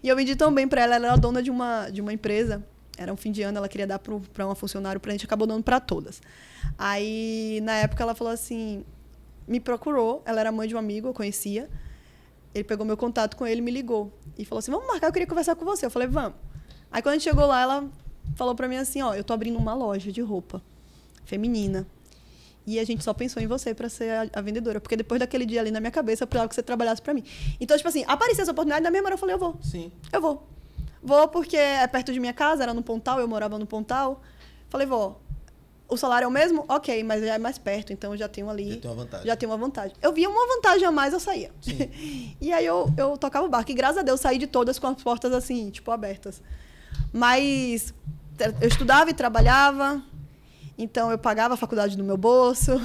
E eu vendi tão bem pra ela. Ela era dona de uma empresa. Era um fim de ano, ela queria dar pra uma funcionária. Pra gente, acabou dando pra todas. Aí, na época, ela falou assim... Me procurou. Ela era mãe de um amigo, eu conhecia. Ele pegou meu contato com ele e me ligou. E falou assim, vamos marcar, eu queria conversar com você. Eu falei, vamos. Aí, quando a gente chegou lá, ela falou pra mim assim, ó, eu tô abrindo uma loja de roupa feminina. E a gente só pensou em você para ser a vendedora. Porque depois daquele dia ali na minha cabeça, eu precisava que você trabalhasse para mim. Então, tipo assim, apareceu essa oportunidade, na mesma hora eu falei, eu vou. Sim. Eu vou. Vou porque é perto de minha casa, era no Pontal, eu morava no Pontal. Falei, vou. O salário é o mesmo? Ok, mas já é mais perto, então eu já tenho ali... Já tenho uma vantagem. Eu via uma vantagem a mais, eu saía. Sim. E aí eu tocava o barco. E graças a Deus, saí de todas com as portas assim, tipo, abertas. Mas eu estudava e trabalhava... Então, eu pagava a faculdade no meu bolso.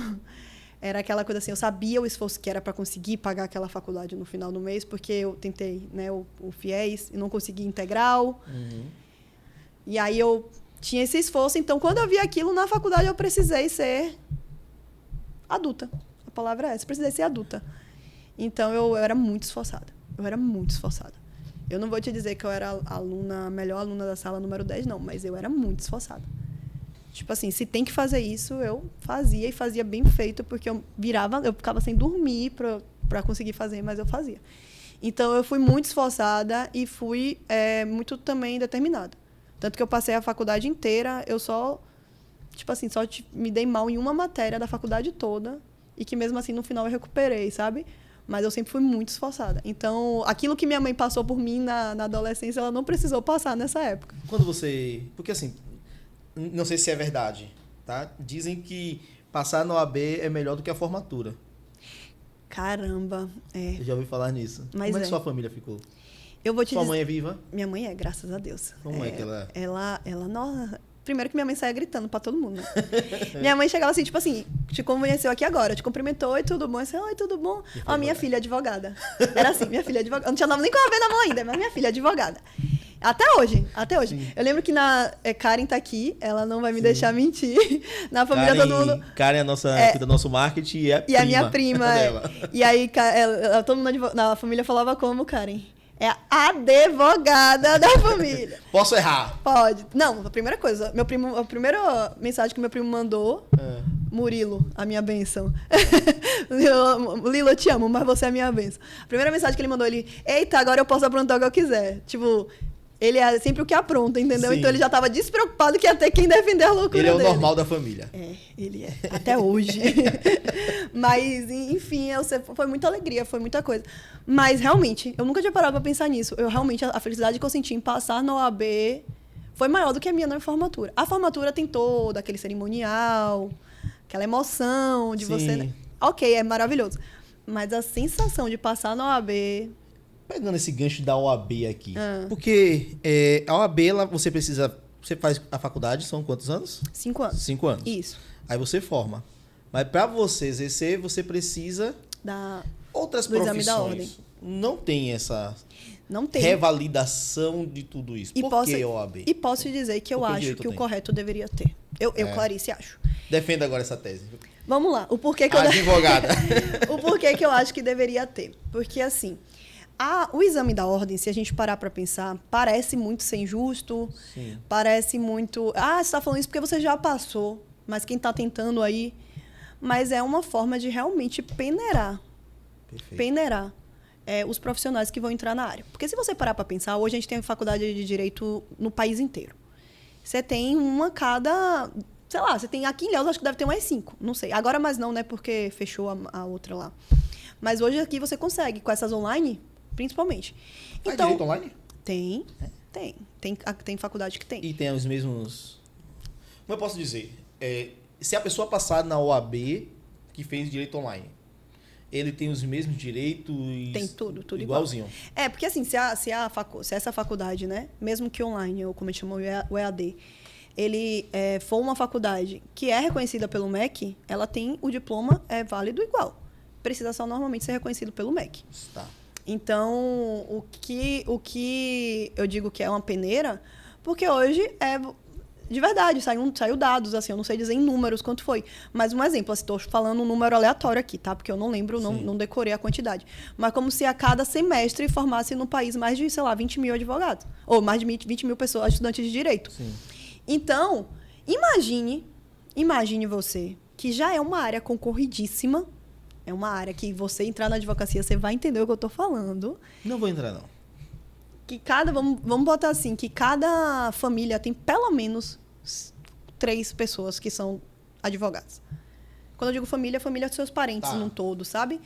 Era aquela coisa assim, eu sabia o esforço que era para conseguir pagar aquela faculdade no final do mês, porque eu tentei, né, o FIES e não consegui integral. Uhum. E aí eu tinha esse esforço. Então, quando eu vi aquilo na faculdade, eu precisei ser adulta. A palavra é essa, precisei ser adulta. Então, eu era muito esforçada. Eu não vou te dizer que eu era a melhor aluna da sala número 10, não, mas eu era muito esforçada. Tipo assim, se tem que fazer isso, eu fazia e fazia bem feito, porque eu ficava sem dormir para conseguir fazer, mas eu fazia. Então, eu fui muito esforçada e fui muito também determinada. Tanto que eu passei a faculdade inteira, eu só tipo assim, me dei mal em uma matéria da faculdade toda e que mesmo assim no final eu recuperei, sabe? Mas eu sempre fui muito esforçada. Então, aquilo que minha mãe passou por mim na adolescência, ela não precisou passar nessa época. Quando você... Porque assim, não sei se é verdade, tá? Dizem que passar na OAB é melhor do que a formatura. Caramba, é. Eu já ouvi falar nisso. Mas como é que sua família ficou? Eu vou te Sua dizer... mãe é viva? Minha mãe é, graças a Deus. Como é que ela é? Ela nossa... Primeiro que minha mãe saia gritando pra todo mundo, né? Minha mãe chegava assim, tipo assim, te conheceu aqui agora, te cumprimentou, oi, tudo bom? Eu disse, oi, tudo bom? Ó, minha filha é advogada. Era assim, minha filha é advogada. Eu não tinha nome nem com a V na mão ainda, mas minha filha é advogada. Até hoje. Sim. Eu lembro que Karen tá aqui, ela não vai me deixar mentir. Na família Karen, todo mundo... Karen é a nossa, cuida do nosso marketing e é prima. E a minha prima. E aí, todo mundo na família falava como, Karen? É a advogada da família. Posso errar? Pode. Não, a primeira coisa, a primeira mensagem que meu primo mandou, Murilo, a minha bênção. Lilo, eu te amo, mas você é a minha bênção. A primeira mensagem que ele mandou, eita, agora eu posso aprontar o que eu quiser. Tipo, ele é sempre o que apronta, entendeu? Sim. Então ele já estava despreocupado que ia ter quem defender a loucura dele. Ele é o normal da família. É, ele é. Até hoje. Mas, enfim, foi muita alegria, foi muita coisa. Mas, realmente, eu nunca tinha parado pra pensar nisso. A felicidade que eu senti em passar na OAB foi maior do que a minha na formatura. A formatura tem todo aquele cerimonial, aquela emoção de você... Né? Ok, é maravilhoso. Mas a sensação de passar na OAB... Pegando esse gancho da OAB aqui. Porque a OAB, você precisa... Você faz a faculdade, são quantos anos? 5 anos. 5 anos. Isso. Aí você forma. Mas para você exercer, você precisa... Outras profissões. Exame da ordem. Não tem essa... Não tem. Revalidação de tudo isso. Por que OAB? E posso dizer que eu acho que o correto deveria ter. Eu Clarice, acho. Defenda agora essa tese. Vamos lá. O porquê que Advogada. O porquê que eu acho que deveria ter. Porque, assim... o exame da ordem, se a gente parar para pensar, parece muito ser injusto, Sim. Parece muito... você está falando isso porque você já passou, mas quem está tentando aí... Mas é uma forma de realmente peneirar os profissionais que vão entrar na área. Porque se você parar para pensar, hoje a gente tem faculdade de Direito no país inteiro. Você tem uma cada... Sei lá, você tem aqui em Ilhéus, acho que deve ter umas 5, não sei. Agora mais não, né? Porque fechou a outra lá. Mas hoje aqui você consegue, com essas online... Principalmente. Faz direito online? Tem faculdade que tem. E tem os mesmos... Como eu posso dizer? Se a pessoa passar na OAB que fez direito online, ele tem os mesmos direitos... Tem tudo igualzinho. Igual. Porque assim, se essa faculdade, né, mesmo que online, ou como a gente chama o EAD, ele for uma faculdade que é reconhecida pelo MEC, ela tem o diploma válido igual. Precisa só normalmente ser reconhecido pelo MEC. Tá. Então, o que eu digo que é uma peneira, porque hoje de verdade, saiu dados, assim, eu não sei dizer em números quanto foi. Mas um exemplo, estou falando um número aleatório aqui, tá? Porque eu não lembro, não decorei a quantidade. Mas como se a cada semestre formasse no país mais de, 20 mil advogados. Ou mais de 20 mil pessoas, estudantes de direito. Sim. Então, imagine você, que já é uma área concorridíssima. É uma área que você entrar na advocacia, você vai entender o que eu estou falando. Não vou entrar, não. Que vamos botar assim, que cada família tem pelo menos 3 pessoas que são advogadas. Quando eu digo família, família dos seus parentes num todo, sabe?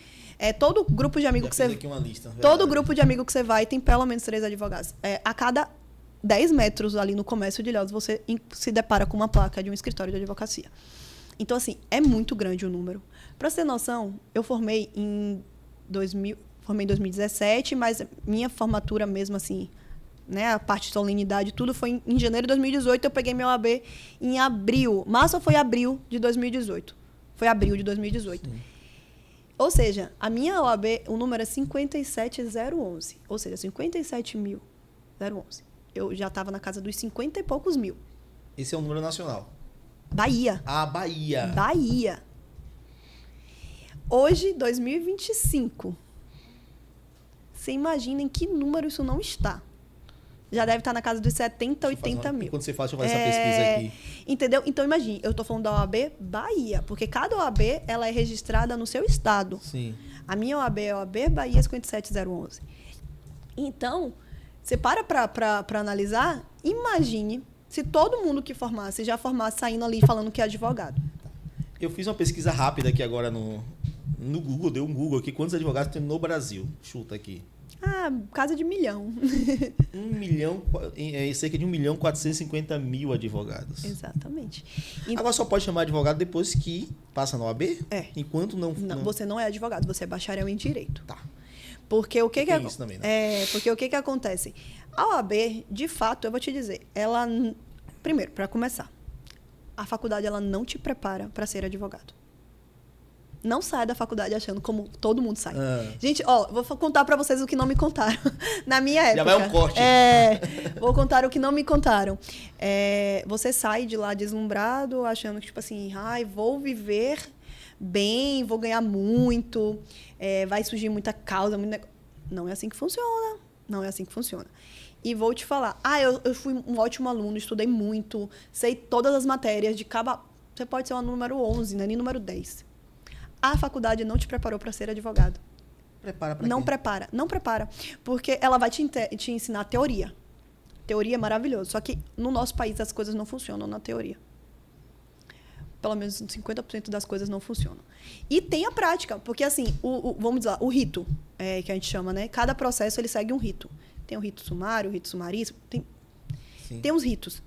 Todo grupo de amigos que você... aqui uma lista, todo grupo de amigos que você vai tem pelo menos 3 advogados. A cada 10 metros ali no comércio de Ilhéus, você se depara com uma placa de um escritório de advocacia. Então, assim, é muito grande o número. Para você ter noção, eu formei em 2017, mas minha formatura mesmo, assim, né, a parte de solenidade, tudo foi em janeiro de 2018. Eu peguei meu AB em abril. Março foi abril de 2018. Foi abril de 2018. Sim. Ou seja, a minha OAB, o número é 57011. Ou seja, 57.011. Eu já estava na casa dos 50 e poucos mil. Esse é o número nacional? Bahia. Bahia. Hoje, 2025. Você imagina em que número isso não está? Já deve estar na casa dos 70, 80 mil. Quando você faz, deixa eu fazer essa pesquisa aqui. Entendeu? Então, imagine, eu estou falando da OAB Bahia, porque cada OAB ela é registrada no seu estado. Sim. A minha OAB é a OAB Bahia 57011. Então, você para analisar, imagine Se todo mundo que formasse já formasse saindo ali falando que é advogado. Eu fiz uma pesquisa rápida aqui agora no Google, deu um Google aqui. Quantos advogados tem no Brasil? Chuta aqui. Casa de 1 milhão. 1 milhão, cerca de 1.450.000 advogados. Exatamente. Agora só pode chamar advogado depois que passa na OAB? Enquanto não... Você não é advogado, você é bacharel em direito. Tá. Porque o que tem isso também, né? Porque o que acontece? A OAB, de fato, eu vou te dizer, ela... Primeiro, para começar, a faculdade ela não te prepara para ser advogado. Não saia da faculdade achando como todo mundo sai. Gente, vou contar para vocês o que não me contaram. Na minha época. Já vai um corte. Vou contar o que não me contaram. Você sai de lá deslumbrado, achando que, tipo assim, vou viver bem, vou ganhar muito, vai surgir muita causa. Não é assim que funciona. Não é assim que funciona. E vou te falar, eu fui um ótimo aluno, estudei muito, sei todas as matérias de cada... Você pode ser o número 11, não é nem número 10. A faculdade não te preparou para ser advogado. Prepara para Não quê? prepara, não prepara. Porque ela vai te ensinar teoria. Teoria é maravilhoso. Só que no nosso país as coisas não funcionam na teoria. Pelo menos 50% das coisas não funcionam. E tem a prática, porque assim, vamos dizer, o rito, que a gente chama, né? Cada processo ele segue um rito. Tem o rito sumário, o rito sumaríssimo, tem uns ritos.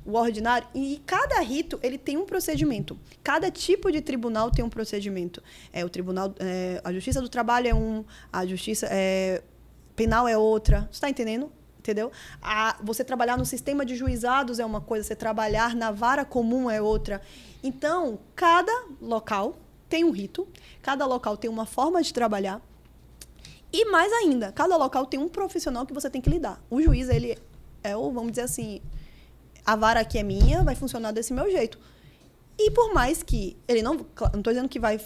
O ordinário, e cada rito ele tem um procedimento. Cada tipo de tribunal tem um procedimento. O tribunal, a Justiça do Trabalho é a Justiça Penal é outra. Você está entendendo? Entendeu? Você trabalhar no sistema de juizados é uma coisa, você trabalhar na vara comum é outra. Então, cada local tem um rito, cada local tem uma forma de trabalhar. E mais ainda, cada local tem um profissional que você tem que lidar. O juiz, ele vamos dizer assim, a vara aqui é minha, vai funcionar desse meu jeito. E por mais que ele não estou dizendo que vai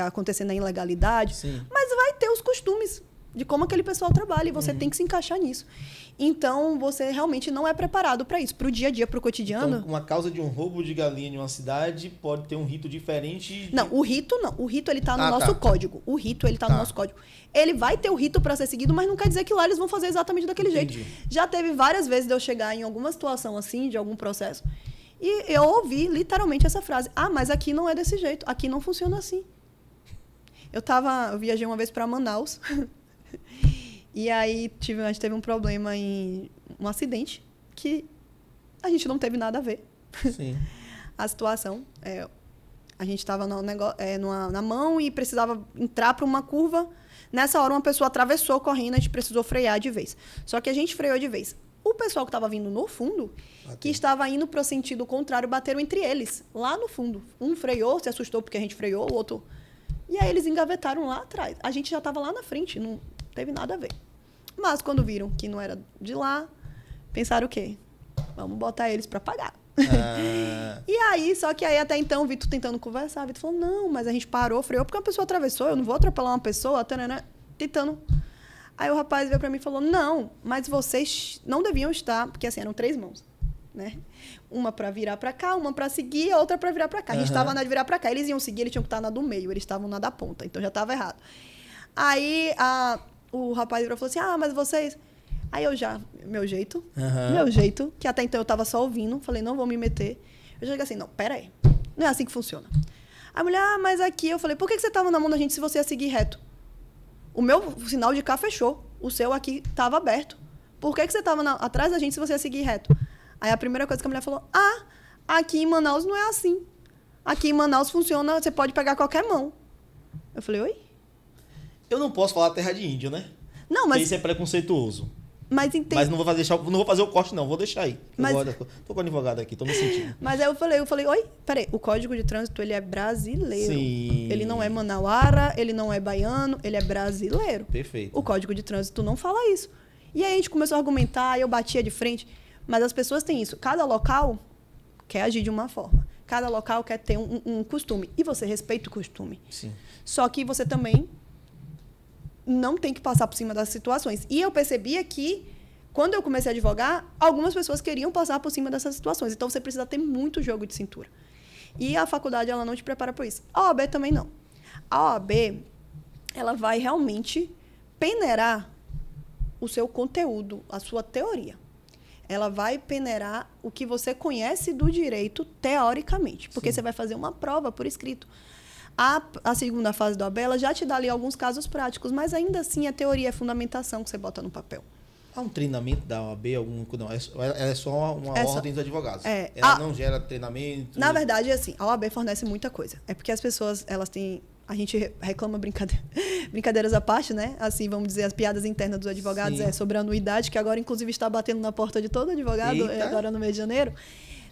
acontecer na ilegalidade, Sim. mas vai ter os costumes de como aquele pessoal trabalha e você tem que se encaixar nisso. Então, você realmente não é preparado para isso, para o dia a dia, para o cotidiano. Então, uma causa de um roubo de galinha em uma cidade pode ter um rito diferente? Não, o rito não. O rito, ele está no nosso código. O rito, ele está no nosso código. Ele vai ter o rito para ser seguido, mas não quer dizer que lá eles vão fazer exatamente daquele jeito. Já teve várias vezes de eu chegar em alguma situação assim, de algum processo, e eu ouvi literalmente essa frase. Mas aqui não é desse jeito. Aqui não funciona assim. Eu viajei uma vez para Manaus. E aí a gente teve um problema um acidente que a gente não teve nada a ver. Sim. A situação, a gente estava na mão e precisava entrar para uma curva. Nessa hora, uma pessoa atravessou correndo, a gente precisou frear de vez. Só que a gente freou de vez. O pessoal que estava vindo no fundo, que estava indo para o sentido contrário, bateram entre eles, lá no fundo. Um freou, se assustou porque a gente freou, o outro... E aí eles engavetaram lá atrás. A gente já estava lá na frente, não teve nada a ver. Mas quando viram que não era de lá, pensaram o quê? Vamos botar eles para pagar. E aí, só que aí até então o Vitor tentando conversar, o Vitor falou, não, mas a gente parou, freou, porque uma pessoa atravessou, eu não vou atropelar uma pessoa, tentando. Aí o rapaz veio para mim e falou, não, mas vocês não deviam estar, porque assim, eram 3 mãos, né? Uma para virar para cá, uma para seguir, a outra para virar para cá. A gente estava na de virar para cá, eles iam seguir, eles tinham que estar na do meio, eles estavam na da ponta, então já estava errado. Aí o rapaz falou assim, mas vocês... Aí meu jeito, que até então eu tava só ouvindo, falei, não vou me meter. Eu cheguei assim, não, pera aí, não é assim que funciona. A mulher, mas aqui, eu falei, por que você tava na mão da gente se você ia seguir reto? O meu sinal de cá fechou, o seu aqui tava aberto. Por que você tava atrás da gente se você ia seguir reto? Aí a primeira coisa que a mulher falou, aqui em Manaus não é assim. Aqui em Manaus funciona, você pode pegar qualquer mão. Eu falei, oi? Eu não posso falar terra de índio, né? Não, mas... Isso é preconceituoso. Mas não vou fazer o corte, não. Vou deixar aí. Tô com o advogado aqui, tô me sentindo. Mas aí eu falei, oi, peraí, o Código de Trânsito, ele é brasileiro. Sim. Ele não é manauara, ele não é baiano, ele é brasileiro. Perfeito. O Código de Trânsito não fala isso. E aí a gente começou a argumentar, eu batia de frente. Mas as pessoas têm isso. Cada local quer agir de uma forma. Cada local quer ter um costume. E você respeita o costume. Sim. Só que você também... não tem que passar por cima das situações. E eu percebia que, quando eu comecei a advogar, algumas pessoas queriam passar por cima dessas situações. Então, você precisa ter muito jogo de cintura. E a faculdade, ela não te prepara para isso. A OAB também não. A OAB, ela vai realmente peneirar o seu conteúdo, a sua teoria. ela vai peneirar o que você conhece do direito teoricamente, porque Sim. você vai fazer uma prova por escrito. A segunda fase do AB, ela já te dá ali alguns casos práticos, mas ainda assim a teoria é fundamentação que você bota no papel. Há um treinamento da OAB? Não, ela é só uma ordem dos advogados. É, ela não gera treinamento? Na verdade, assim, a OAB fornece muita coisa. É porque as pessoas, elas têm... A gente reclama brincadeiras à parte, né? Assim, vamos dizer, as piadas internas dos advogados Sim. sobre a anuidade, que agora, inclusive, está batendo na porta de todo advogado, Eita. agora no mês de janeiro.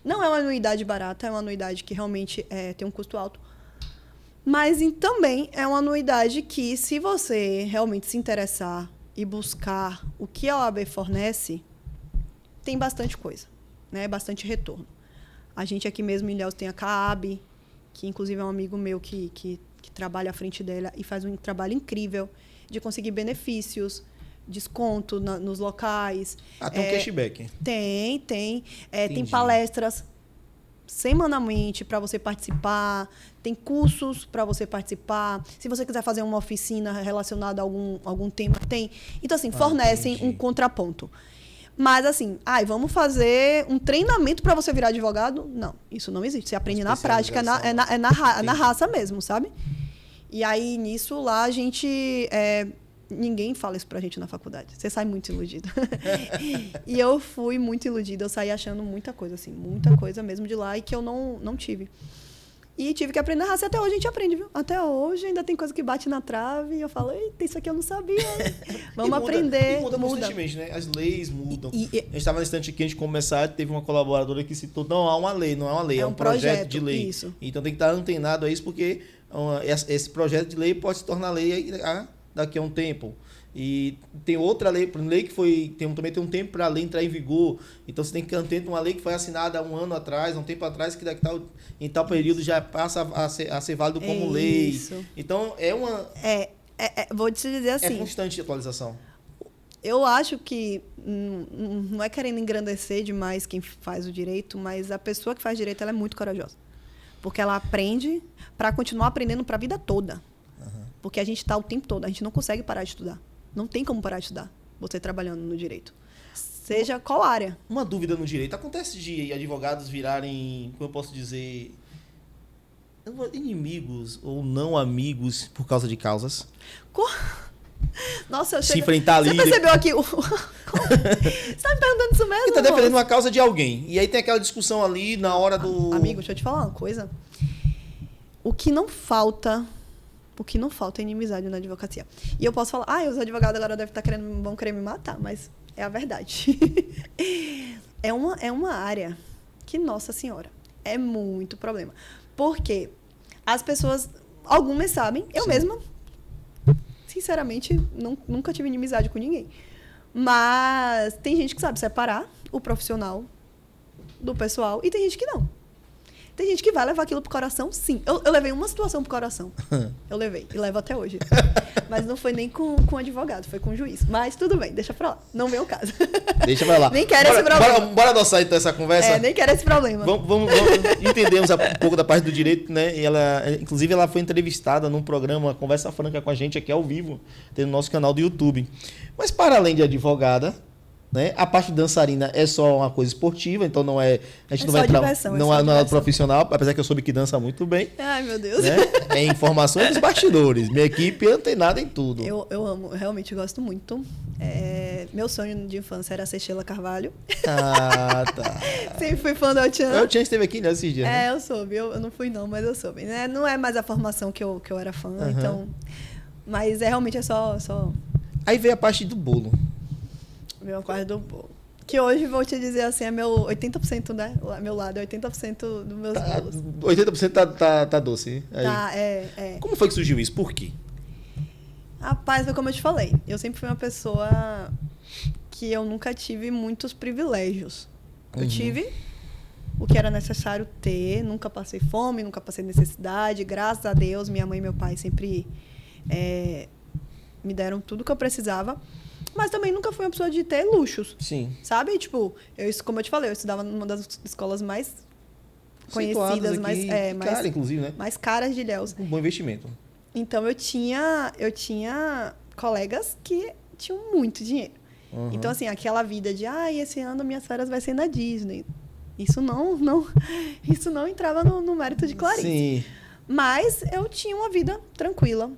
Não é uma anuidade barata, é uma anuidade que realmente tem um custo alto. Mas também é uma anuidade que, se você realmente se interessar e buscar o que a OAB fornece, tem bastante coisa, né? Bastante retorno. A gente aqui mesmo em Ilhéus tem a CAAB, que inclusive é um amigo meu que trabalha à frente dela e faz um trabalho incrível de conseguir benefícios, desconto nos locais. Até um cashback. Tem. Tem Entendi. palestras semanalmente para você participar, tem cursos para você participar. Se você quiser fazer uma oficina relacionada a algum tema, tem. Então, assim, fornecem entendi. um contraponto. Mas, assim, vamos fazer um treinamento para você virar advogado? Não, isso não existe. Você aprende na prática, na raça mesmo, sabe? E aí, nisso, lá, a gente... ninguém fala isso pra gente na faculdade. Você sai muito iludido. E eu fui muito iludida. Eu saí achando muita coisa, assim. Muita coisa mesmo de lá e que eu não tive. E tive que aprender na raça. Até hoje a gente aprende, viu? Até hoje ainda tem coisa que bate na trave. E eu falo, eita, isso aqui eu não sabia. Vamos aprender. E muda constantemente, né? As leis mudam. A gente estava no instante aqui, antes de começar, teve uma colaboradora que citou, não há uma lei, não é uma lei, é um projeto de lei. Isso. Então tem que estar antenado a isso, porque esse projeto de lei pode se tornar lei daqui a um tempo. E tem outra lei que foi... Também tem um tempo para a lei entrar em vigor. Então você tem que ter uma lei que foi assinada há um ano atrás, um tempo atrás, que em tal período já passa a ser válido como lei. Isso. Então é uma... vou te dizer assim... É constante a atualização. Eu acho que não é querendo engrandecer demais quem faz o direito, mas a pessoa que faz direito ela é muito corajosa. Porque ela aprende para continuar aprendendo para a vida toda. Uhum. Porque a gente está o tempo todo, a gente não consegue parar de estudar. Não tem como parar de estudar, você trabalhando no direito. Seja qual área. Uma dúvida no direito. Acontece de advogados virarem, como eu posso dizer, inimigos ou não amigos por causa de causas? Nossa, se enfrentar ali. Você percebeu aqui? Você tá me perguntando isso mesmo? Ele tá defendendo uma causa de alguém. E aí tem aquela discussão ali na hora do... Amigo, deixa eu te falar uma coisa. O que não falta é inimizade na advocacia. E eu posso falar, os advogados agora vão querer me matar, mas é a verdade. é uma área que, nossa senhora, é muito problema. Porque as pessoas, algumas sabem, eu mesma, sinceramente, nunca tive inimizade com ninguém. Mas tem gente que sabe separar o profissional do pessoal e tem gente que não. Tem gente que vai levar aquilo pro coração, sim. Eu levei uma situação pro coração. Eu levei. E levo até hoje. Mas não foi nem com advogado, foi com o juiz. Mas tudo bem, deixa pra lá. Não vem o caso. Deixa pra lá. Nem quero esse problema. Bora adoçar então essa conversa? Nem quero esse problema. Vamos entendemos um pouco da parte do direito, né? E inclusive, ela foi entrevistada num programa Conversa Franca com a gente aqui ao vivo, tem no nosso canal do YouTube. Mas para além de advogada, né? A parte dançarina é só uma coisa esportiva, então não é... A gente não vai entrar... Não é profissional, apesar que eu soube que dança muito bem. Ai, meu Deus. Né? É informações dos bastidores. Minha equipe é antenada em tudo. Eu amo, realmente gosto muito. Meu sonho de infância era ser Sheila Carvalho. Ah, tá. Sempre fui fã da El-Chan. O El-Chan esteve aqui, né, esses dias. Né? Eu soube. Eu não fui não, mas eu soube. Né? Não é mais a formação que eu era fã, então... Mas realmente é só... Aí veio a parte do bolo. Meu quarto do bolo. Que hoje, vou te dizer assim, é meu 80%, né? Meu lado é 80% dos meus bolos. 80% tá doce. Aí. Tá, Como foi que surgiu isso? Por quê? Rapaz, foi como eu te falei. Eu sempre fui uma pessoa que eu nunca tive muitos privilégios. Eu tive o que era necessário ter. Nunca passei fome, nunca passei necessidade. Graças a Deus, minha mãe e meu pai sempre me deram tudo que eu precisava. Mas também nunca fui uma pessoa de ter luxos. Sim. Sabe? Tipo, como eu te falei, eu estudava numa das escolas mais conhecidas, mais cara, inclusive, né? mais caras de Ilhéus. Um bom investimento. Então, eu tinha colegas que tinham muito dinheiro. Então, assim, aquela vida de, esse ano minhas férias vai ser na Disney. Isso não entrava no mérito de Clarice. Sim. Mas eu tinha uma vida tranquila.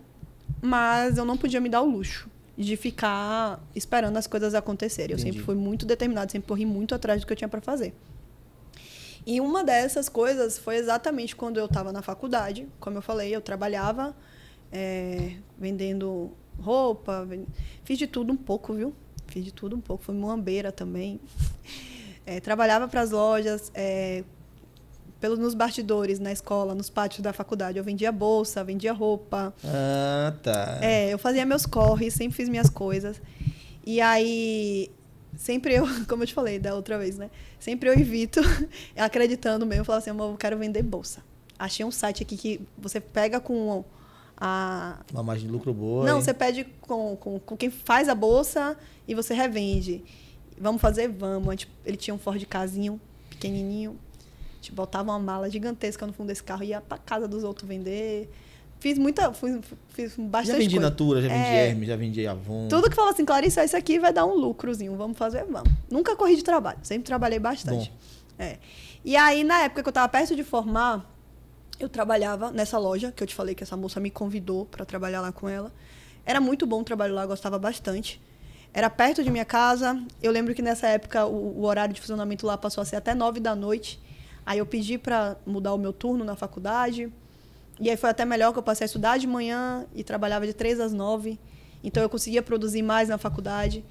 Mas eu não podia me dar o luxo de ficar esperando as coisas acontecerem. Eu sempre fui muito determinada, sempre corri muito atrás do que eu tinha para fazer. E uma dessas coisas foi exatamente quando eu estava na faculdade. Como eu falei, eu trabalhava vendendo roupa. Fiz de tudo um pouco, viu? Fiz de tudo um pouco. Fui muambeira também. Trabalhava para as lojas, nos bastidores, na escola, nos pátios da faculdade. Eu vendia bolsa, vendia roupa. Ah, tá. Eu fazia meus corres, sempre fiz minhas coisas. E aí, sempre eu, como eu te falei da outra vez, né? Sempre eu evito, acreditando mesmo, falar assim, amor, eu quero vender bolsa. Achei um site aqui que você pega com uma margem de lucro boa. Não, você pede com quem faz a bolsa e você revende. Vamos fazer? Vamos. Ele tinha um Ford Casinho, pequenininho. A gente botava uma mala gigantesca no fundo desse carro e ia pra casa dos outros vender. Fiz bastante Já vendi coisa. Natura, já vendi Hermes, já vendi Avon. Tudo que fala assim, Clarice, isso aqui vai dar um lucrozinho. Vamos fazer? Vamos. Nunca corri de trabalho. Sempre trabalhei bastante. E aí, na época que eu tava perto de formar, eu trabalhava nessa loja, que eu te falei que essa moça me convidou para trabalhar lá com ela. Era muito bom o trabalho lá, eu gostava bastante. Era perto de minha casa. Eu lembro que nessa época o horário de funcionamento lá passou a ser até 9 da noite. Aí eu pedi para mudar o meu turno na faculdade. E aí foi até melhor que eu passei a estudar de manhã e trabalhava de 3 às 9. Então eu conseguia produzir mais na faculdade.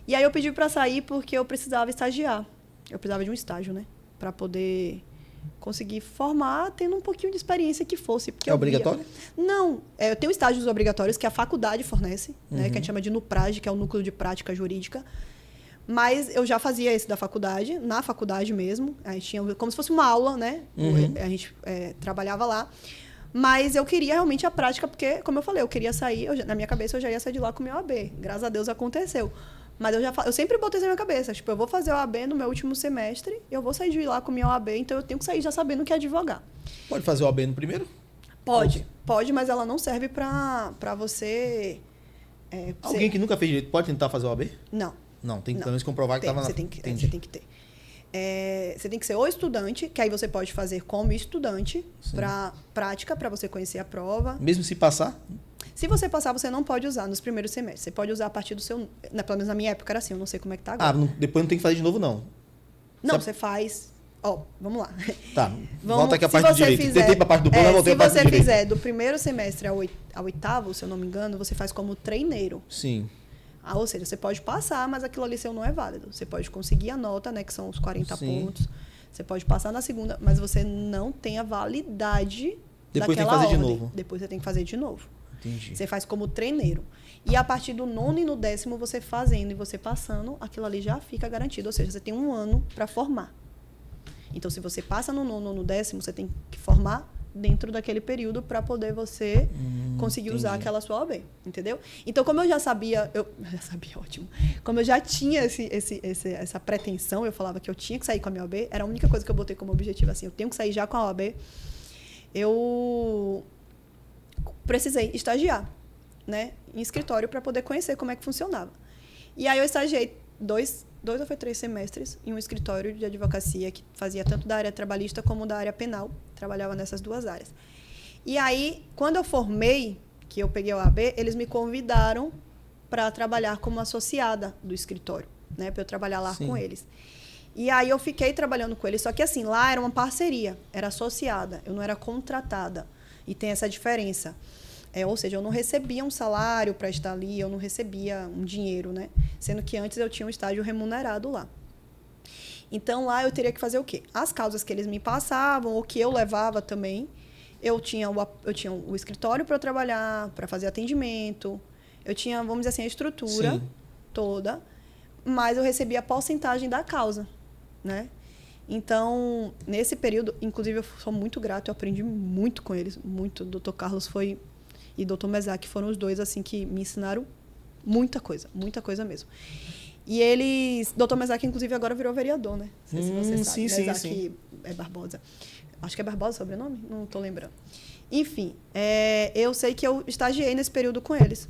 E aí eu pedi para sair porque eu precisava estagiar. Eu precisava de um estágio, né? Para poder conseguir formar tendo um pouquinho de experiência que fosse. Porque obrigatório? Não. Eu tenho estágios obrigatórios que a faculdade fornece, né? Que a gente chama de NUPRAG, que é o Núcleo de Prática Jurídica. Mas eu já fazia esse da faculdade, na faculdade mesmo. A gente tinha como se fosse uma aula, né? A gente trabalhava lá. Mas eu queria realmente a prática, porque, como eu falei, eu queria sair, na minha cabeça eu já ia sair de lá com o meu OAB. Graças a Deus aconteceu. Mas eu sempre botei isso na minha cabeça. Tipo, eu vou fazer o OAB no meu último semestre, eu vou sair de lá com o meu OAB, então eu tenho que sair já sabendo que é advogar. Pode fazer o OAB no primeiro? Pode, mas ela não serve pra você... Alguém que nunca fez direito pode tentar fazer o OAB? Não, tem que pelo menos comprovar que estava na... Você tem que ter. Você tem que ser o estudante, que aí você pode fazer como estudante, para prática, para você conhecer a prova. Mesmo se passar? Se você passar, você não pode usar nos primeiros semestres. Você pode usar a partir do seu... Pelo menos na minha época era assim, eu não sei como é que tá agora. Depois não tem que fazer de novo, não? Não, você faz... Vamos lá. Tá, volta aqui a parte do direito. Tentei pra parte do plano, voltei pra parte do direito. Se você fizer do primeiro semestre ao oitavo, se eu não me engano, você faz como treineiro. Sim. Ou seja, você pode passar, mas aquilo ali seu não é válido. Você pode conseguir a nota, né, que são os 40 pontos. Você pode passar na segunda, mas você não tem a validade Depois daquela tem que fazer ordem. de novo. Depois você tem que fazer de novo. Entendi. Você faz como treineiro. E a partir do 9º e no 10º, você fazendo e você passando, aquilo ali já fica garantido. Ou seja, você tem um ano para formar. Então, se você passa no 9º ou no 10º, você tem que formar dentro daquele período para poder você conseguir usar aquela sua OAB, entendeu? Então, como eu já sabia, ótimo. Como eu já tinha essa pretensão, eu falava que eu tinha que sair com a minha OAB, era a única coisa que eu botei como objetivo, assim, eu tenho que sair já com a OAB. Eu precisei estagiar, né, em escritório para poder conhecer como é que funcionava. E aí eu estagiei dois ou foi 3 semestres em um escritório de advocacia que fazia tanto da área trabalhista como da área penal. Trabalhava nessas 2 áreas. E aí, quando eu formei, que eu peguei o OAB, eles me convidaram para trabalhar como associada do escritório, né, para eu trabalhar lá com eles. E aí eu fiquei trabalhando com eles, só que assim, lá era uma parceria, era associada, eu não era contratada. E tem essa diferença. Ou seja, eu não recebia um salário para estar ali, eu não recebia um dinheiro, né? Sendo que antes eu tinha um estágio remunerado lá. Então, lá eu teria que fazer o quê? As causas que eles me passavam, ou que eu levava também, eu tinha o escritório para eu trabalhar, para fazer atendimento, eu tinha, vamos dizer assim, a estrutura toda, mas eu recebia a porcentagem da causa, né? Então, nesse período, inclusive, eu sou muito grata, eu aprendi muito com eles, muito. O Dr. Carlos e Dr. Mesac foram os dois assim que me ensinaram muita coisa mesmo. E eles... Dr. Mesac, inclusive, agora virou vereador, né? Não sei se você sabe. Mesac é Barbosa. Acho que é Barbosa o sobrenome? Não estou lembrando. Enfim, eu sei que eu estagiei nesse período com eles.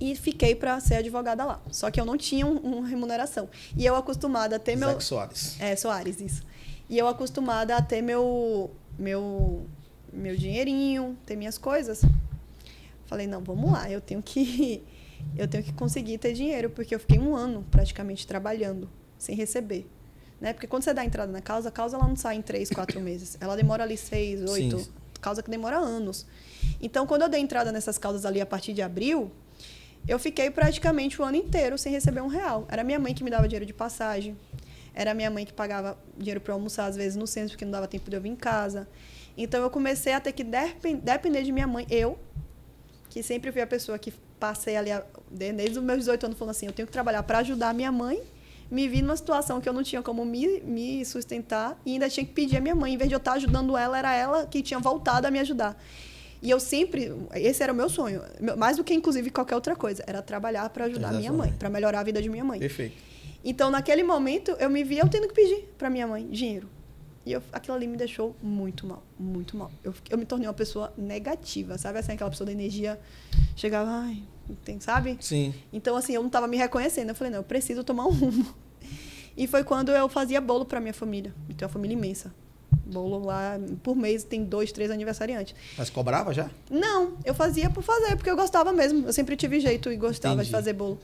E fiquei para ser advogada lá. Só que eu não tinha uma remuneração. E eu acostumada a ter meu... Isaac Soares. Soares, isso. E eu acostumada a ter meu dinheirinho, ter minhas coisas. Falei, não, vamos lá, eu tenho que conseguir ter dinheiro, porque eu fiquei 1 ano praticamente trabalhando, sem receber. Né? Porque quando você dá entrada na causa, a causa ela não sai em 3, 4 meses. Ela demora ali 6, 8, Sim. Causa que demora anos. Então, quando eu dei entrada nessas causas ali a partir de abril, eu fiquei praticamente o ano inteiro sem receber R$1. Era minha mãe que me dava dinheiro de passagem. Era minha mãe que pagava dinheiro para almoçar, às vezes, no centro, porque não dava tempo de eu vir em casa. Então, eu comecei a ter que depender de minha mãe. Eu, que sempre fui a pessoa que passei ali, desde os meus 18 anos, falando assim, eu tenho que trabalhar para ajudar a minha mãe, me vi numa situação que eu não tinha como me sustentar e ainda tinha que pedir a minha mãe. Em vez de eu estar ajudando ela, era ela que tinha voltado a me ajudar. E eu sempre... Esse era o meu sonho. Mais do que, inclusive, qualquer outra coisa. Era trabalhar para ajudar a minha mãe, para melhorar a vida de minha mãe. Perfeito. Então, naquele momento, eu me via eu tendo que pedir para minha mãe dinheiro. E aquilo ali me deixou muito mal, muito mal. Eu me tornei uma pessoa negativa, sabe? Assim, aquela pessoa da energia chegava, ai, sabe? Sim. Então, assim, eu não estava me reconhecendo. Eu falei, não, eu preciso tomar um rumo. E foi quando eu fazia bolo para minha família. Eu tenho uma família imensa. Bolo lá, por mês, tem 2, 3 aniversariantes. Mas cobrava já? Não, eu fazia por fazer, porque eu gostava mesmo. Eu sempre tive jeito e gostava de fazer bolo.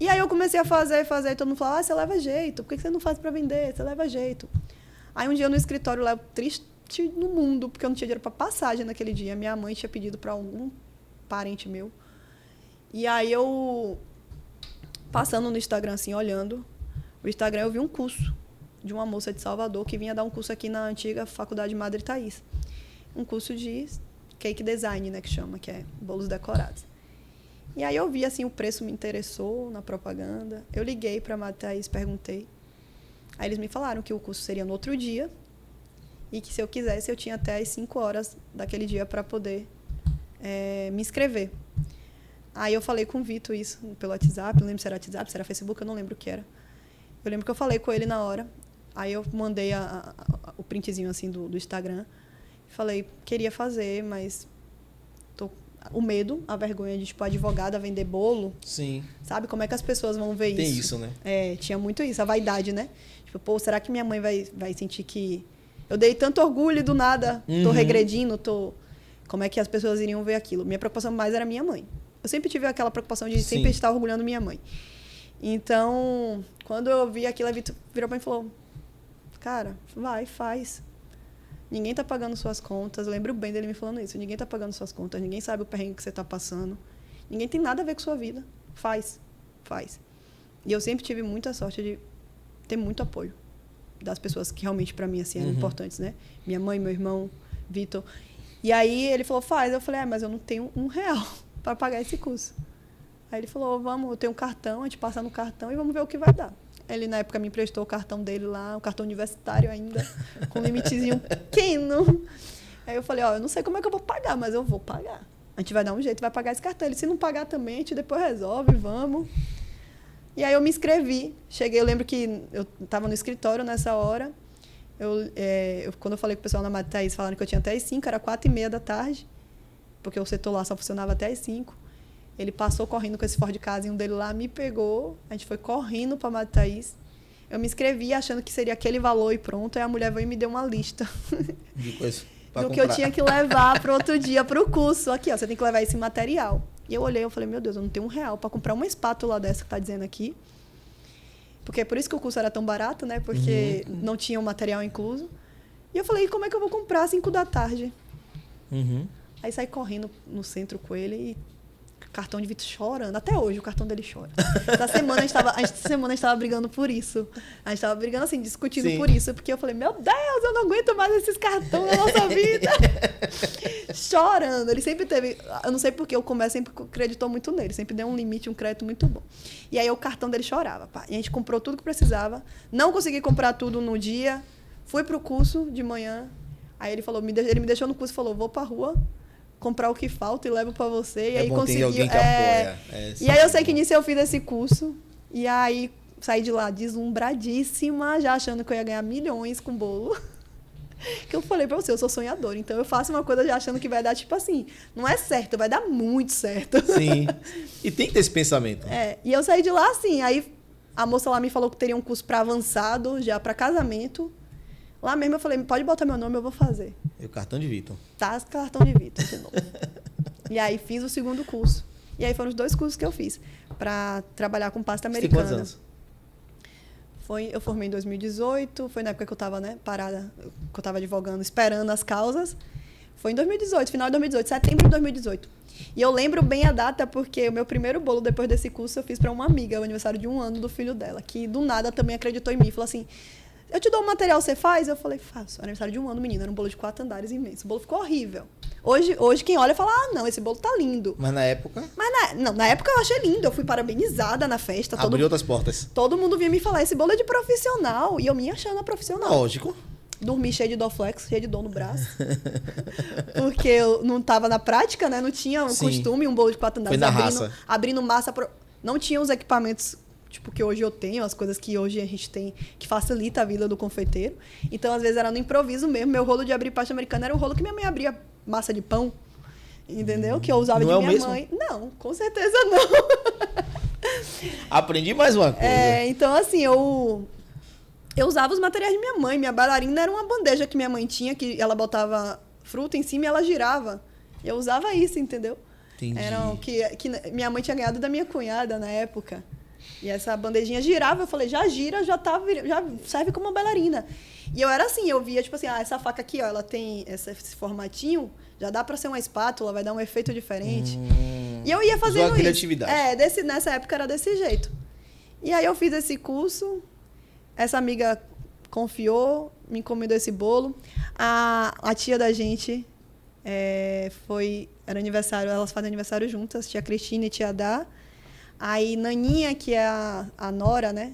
E aí eu comecei a fazer, e todo mundo falava, você leva jeito, por que você não faz para vender? Você leva jeito. Aí um dia no escritório, eu triste no mundo, porque eu não tinha dinheiro para passagem naquele dia. Minha mãe tinha pedido para algum parente meu. E aí eu, passando no Instagram, assim, olhando, o Instagram eu vi um curso de uma moça de Salvador que vinha dar um curso aqui na antiga Faculdade Madre Thaís. Um curso de cake design, né, que chama, que é bolos decorados. E aí eu vi, assim, o preço me interessou na propaganda. Eu liguei para a Madre Thaís, perguntei. Aí eles me falaram que o curso seria no outro dia e que se eu quisesse eu tinha até as 5 horas daquele dia para poder me inscrever. Aí eu falei com o Vitor isso pelo WhatsApp, não lembro se era WhatsApp, se era Facebook, eu não lembro o que era. Eu lembro que eu falei com ele na hora. Aí eu mandei o printzinho assim do Instagram. Falei, queria fazer, mas o medo, a vergonha de, tipo, advogada vender bolo. Sim. Sabe como é que as pessoas vão ver isso? Tem isso, né? Tinha muito isso, a vaidade, né? Tipo, pô, será que minha mãe vai sentir que eu dei tanto orgulho e do nada tô regredindo, Como é que as pessoas iriam ver aquilo? Minha preocupação mais era minha mãe. Eu sempre tive aquela preocupação de sempre estar orgulhando minha mãe. Então, quando eu vi aquilo, a Vitor virou pra mim e falou, cara, vai, faz. Ninguém tá pagando suas contas. Eu lembro bem dele me falando isso. Ninguém tá pagando suas contas. Ninguém sabe o perrengue que você tá passando. Ninguém tem nada a ver com sua vida. Faz. E eu sempre tive muita sorte de ter muito apoio das pessoas que realmente para mim assim eram importantes, né? Minha mãe, meu irmão, Vitor. E aí ele falou, faz. Eu falei, mas eu não tenho R$1 para pagar esse curso. Aí ele falou, vamos, eu tenho um cartão, a gente passa no cartão e vamos ver o que vai dar. Ele, na época, me emprestou o cartão dele lá, o cartão universitário ainda, com um limitezinho pequeno. Aí eu falei, eu não sei como é que eu vou pagar, mas eu vou pagar. A gente vai dar um jeito, vai pagar esse cartão. Ele, se não pagar também, a gente depois resolve, vamos. E aí eu me inscrevi. Cheguei, eu lembro que eu estava no escritório nessa hora. Quando eu falei com o pessoal na Madre Thaís, falaram que eu tinha até as 5, era 4h30 da tarde, porque o setor lá só funcionava até as 5. Ele passou correndo com esse Ford Casinho dele lá, me pegou, a gente foi correndo para a Madre Thaís. Eu me inscrevi achando que seria aquele valor e pronto. Aí a mulher veio e me deu uma lista de coisa do que eu tinha que levar para outro dia para o curso. Aqui, você tem que levar esse material. E eu olhei e falei, meu Deus, eu não tenho R$1 para comprar uma espátula dessa que está dizendo aqui. Porque é por isso que o curso era tão barato, né? Porque não tinha o material incluso. E eu falei, como é que eu vou comprar às 5 da tarde? Aí saí correndo no centro com ele e cartão de Vitor chorando. Até hoje o cartão dele chora. Essa semana a gente estava brigando por isso. A gente estava brigando assim, discutindo por isso. Porque eu falei, meu Deus, eu não aguento mais esses cartões na nossa vida. Chorando. Ele sempre teve... Eu não sei porque o comércio sempre acreditou muito nele. Sempre deu um limite, um crédito muito bom. E aí o cartão dele chorava. Pá. E a gente comprou tudo que precisava. Não consegui comprar tudo no dia. Fui pro curso de manhã. Aí ele falou, ele me deixou no curso e falou, vou pra rua comprar o que falta e levo para você. E aí conseguiu. Alguém que apoia. E aí eu sei que nisso eu fiz esse curso. E aí saí de lá deslumbradíssima, já achando que eu ia ganhar milhões com bolo. Que eu falei pra você, eu sou sonhadora. Então eu faço uma coisa já achando que vai dar, tipo assim, não é certo, vai dar muito certo. Sim. E tem que ter esse pensamento. E eu saí de lá assim, aí a moça lá me falou que teria um curso pra avançado, já pra casamento. Lá mesmo eu falei, pode botar meu nome, eu vou fazer. E o cartão de Vitor. Tá, cartão de Vitor de novo. E aí fiz o segundo curso. E aí foram os 2 cursos que eu fiz pra trabalhar com pasta americana. Você tem quantos anos? Eu formei em 2018, foi na época que eu estava, né, parada, que eu estava advogando, esperando as causas. Foi em 2018, final de 2018, setembro de 2018. E eu lembro bem a data porque o meu primeiro bolo depois desse curso eu fiz para uma amiga, o aniversário de 1 ano do filho dela, que do nada também acreditou em mim. Falou assim, eu te dou um material, você faz? Eu falei, faço. Aniversário de 1 ano, menina, era um bolo de 4 andares imenso. O bolo ficou horrível. Hoje quem olha fala, não, esse bolo tá lindo. Mas na época... Mas na época eu achei lindo, eu fui parabenizada na festa. Abriu outras portas. Todo mundo vinha me falar, esse bolo é de profissional. E eu me achando a profissional. Lógico. Dormi cheio de Dorflex, cheio de dor no braço. Porque eu não tava na prática, né? Não tinha um costume, um bolo de 4 andares. Foi na raça. Abrindo massa. Não tinha os equipamentos tipo que hoje eu tenho, as coisas que hoje a gente tem, que facilita a vida do confeiteiro. Então, às vezes, era no improviso mesmo. Meu rolo de abrir pasta americana era o rolo que minha mãe abria massa de pão. Entendeu? Que eu usava não de é minha mesmo? mãe. Não, com certeza não. Aprendi mais uma coisa. Então, assim, eu usava os materiais de minha mãe. Minha bailarina era uma bandeja que minha mãe tinha, que ela botava fruta em cima e ela girava. Eu usava isso, entendeu? Entendi. Era que minha mãe tinha ganhado da minha cunhada na época. E essa bandejinha girava, eu falei, já gira, já serve como uma bailarina. E eu era assim, eu via, tipo assim, essa faca aqui, ó, ela tem esse formatinho, já dá pra ser uma espátula, vai dar um efeito diferente. E eu ia fazendo a criatividade. isso. Nessa época era desse jeito. E aí eu fiz esse curso, essa amiga confiou, me encomendou esse bolo. A tia da gente era aniversário, elas fazem aniversário juntas, tia Cristina e tia Dá. Aí Naninha, que é a nora, né?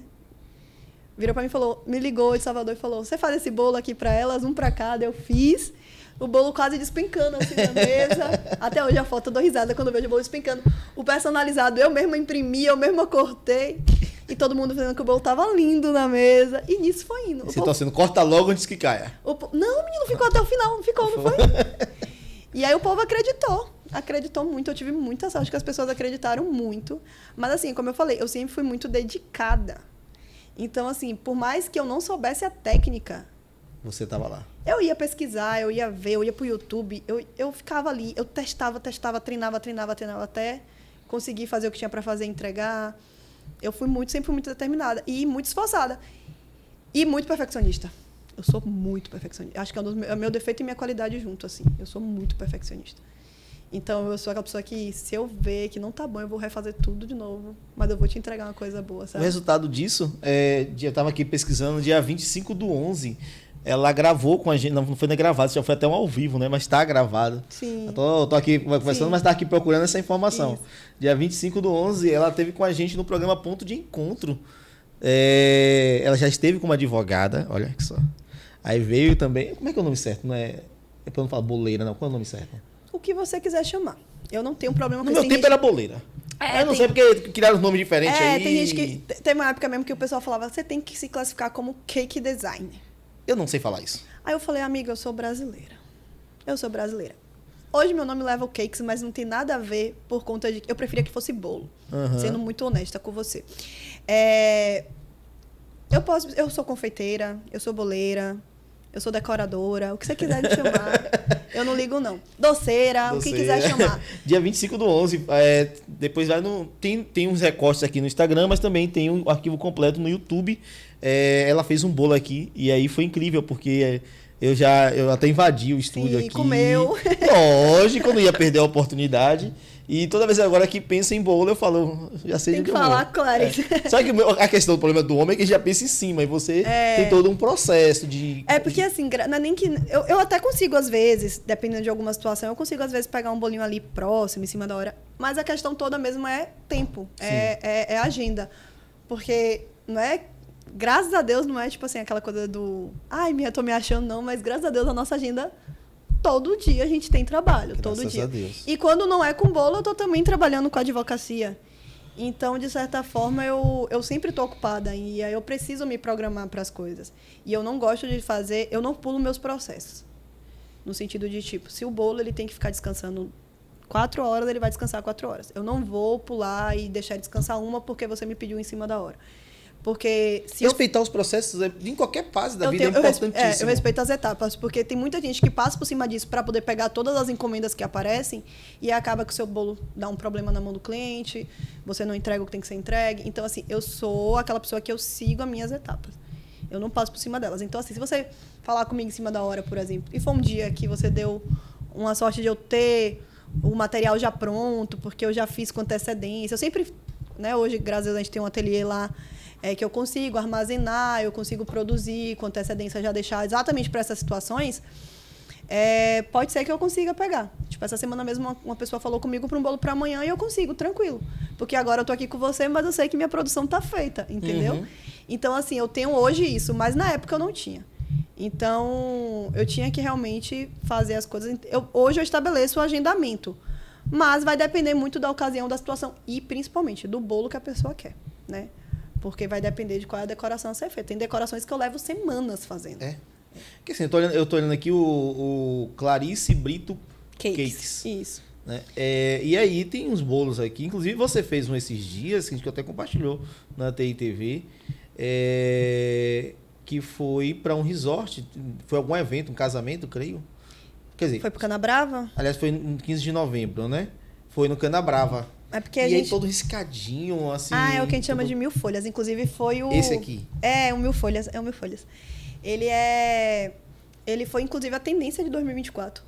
Virou pra mim e falou, me ligou de Salvador e falou, você faz esse bolo aqui pra elas, um pra cada. Eu fiz. O bolo quase despencando assim na mesa. Até hoje a foto eu dou risada quando eu vejo o bolo despencando. O personalizado eu mesma imprimi, eu mesma cortei. E todo mundo dizendo que o bolo tava lindo na mesa. E nisso foi indo. Você tá sendo corta logo antes que caia. Não, menino, ficou até o final. Não ficou, não foi? E aí o povo acreditou muito, eu tive muita sorte que as pessoas acreditaram muito. Mas assim, como eu falei, eu sempre fui muito dedicada. Então assim, por mais que eu não soubesse a técnica... Você estava lá. Eu ia pesquisar, eu ia ver, eu ia pro YouTube, eu ficava ali, eu testava, treinava até conseguir fazer o que tinha para fazer, entregar. Eu sempre fui muito determinada e muito esforçada. E muito perfeccionista. Eu sou muito perfeccionista. Acho que é o meu defeito e minha qualidade junto, assim. Eu sou muito perfeccionista. Então, eu sou aquela pessoa que, se eu ver que não tá bom, eu vou refazer tudo de novo. Mas eu vou te entregar uma coisa boa, sabe? O resultado disso, eu estava aqui pesquisando, dia 25/11, ela gravou com a gente, não foi nem gravado, já foi até um ao vivo, né? Mas está gravado. Sim. Eu tô aqui conversando, mas tá aqui procurando essa informação. Isso. Dia 25/11, ela esteve com a gente no programa Ponto de Encontro. Ela já esteve como advogada, olha que só. Aí veio também, como é que é o nome certo? Não é pra eu não falar boleira, não. Qual é o nome certo? O que você quiser chamar. Eu não tenho problema com No isso. meu tempo era boleira. Eu não sei porque criaram os nomes diferentes aí. Tem gente que... Tem uma época mesmo que o pessoal falava, você tem que se classificar como cake designer. Eu não sei falar isso. Aí eu falei, amiga, eu sou brasileira. Hoje meu nome leva o cakes, mas não tem nada a ver por conta de... Eu preferia que fosse bolo. Uhum. Sendo muito honesta com você. Eu sou confeiteira, eu sou boleira, eu sou decoradora, o que você quiser me chamar. Eu não ligo, não. Doceira, o que quiser chamar. Dia 25/11, depois vai no... Tem uns recortes aqui no Instagram, mas também tem um arquivo completo no YouTube. Ela fez um bolo aqui e aí foi incrível, porque eu até invadi o estúdio. Sim, aqui. Comeu. Lógico, eu não ia perder a oportunidade. E toda vez agora que pensa em bolo, eu falo, já sei tem de que eu vou. Tem que falar, Clarice. Só que a questão do problema do homem é que já pensa em cima, e você tem todo um processo de... porque assim, não é nem que... Eu até consigo, às vezes, dependendo de alguma situação, eu consigo, às vezes, pegar um bolinho ali próximo, em cima da hora. Mas a questão toda mesmo é tempo, é agenda. Porque, não é... Graças a Deus, não é tipo assim, aquela coisa do... Ai, tô me achando, não. Mas graças a Deus, a nossa agenda... Todo dia a gente tem trabalho, todo dia. Graças a Deus. E quando não é com bolo, eu tô também trabalhando com a advocacia. Então, de certa forma, eu sempre estou ocupada e aí eu preciso me programar para as coisas. E eu não gosto de fazer, eu não pulo meus processos. No sentido de, tipo, se o bolo ele tem que ficar descansando 4 horas, ele vai descansar 4 horas. Eu não vou pular e deixar ele descansar uma porque você me pediu em cima da hora. Porque se respeitar os processos em qualquer fase da vida é importantíssimo. Eu respeito as etapas, porque tem muita gente que passa por cima disso para poder pegar todas as encomendas que aparecem e acaba que o seu bolo dá um problema na mão do cliente, você não entrega o que tem que ser entregue. Então, assim, eu sou aquela pessoa que eu sigo as minhas etapas. Eu não passo por cima delas. Então, assim, se você falar comigo em cima da hora, por exemplo, e for um dia que você deu uma sorte de eu ter o material já pronto, porque eu já fiz com antecedência. Eu sempre, né, hoje, graças a Deus, a gente tem um ateliê lá, que eu consigo armazenar, eu consigo produzir com antecedência, já deixar exatamente para essas situações, pode ser que eu consiga pegar. Tipo, essa semana mesmo uma pessoa falou comigo para um bolo para amanhã e eu consigo, tranquilo. Porque agora eu tô aqui com você, mas eu sei que minha produção tá feita, entendeu? Uhum. Então, assim, eu tenho hoje isso, mas na época eu não tinha. Então, eu tinha que realmente fazer as coisas. Hoje eu estabeleço o agendamento, mas vai depender muito da ocasião, da situação e, principalmente, do bolo que a pessoa quer, né? Porque vai depender de qual é a decoração a ser feita. Tem decorações que eu levo semanas fazendo. Porque assim, eu tô olhando aqui o Clarice Brito Cakes. Isso. Né? E aí tem uns bolos aqui. Inclusive você fez um esses dias, que a gente até compartilhou na TI TV, que foi para um resort. Foi algum evento, um casamento, creio. Quer dizer... Foi pro Canabrava? Aliás, foi no 15 de novembro, né? Foi no Canabrava. É porque aí todo riscadinho, assim... é o que a gente chama de 1000 folhas. Inclusive foi o... Esse aqui? É, o 1000 folhas. É o 1000 folhas. Ele foi, inclusive, a tendência de 2024.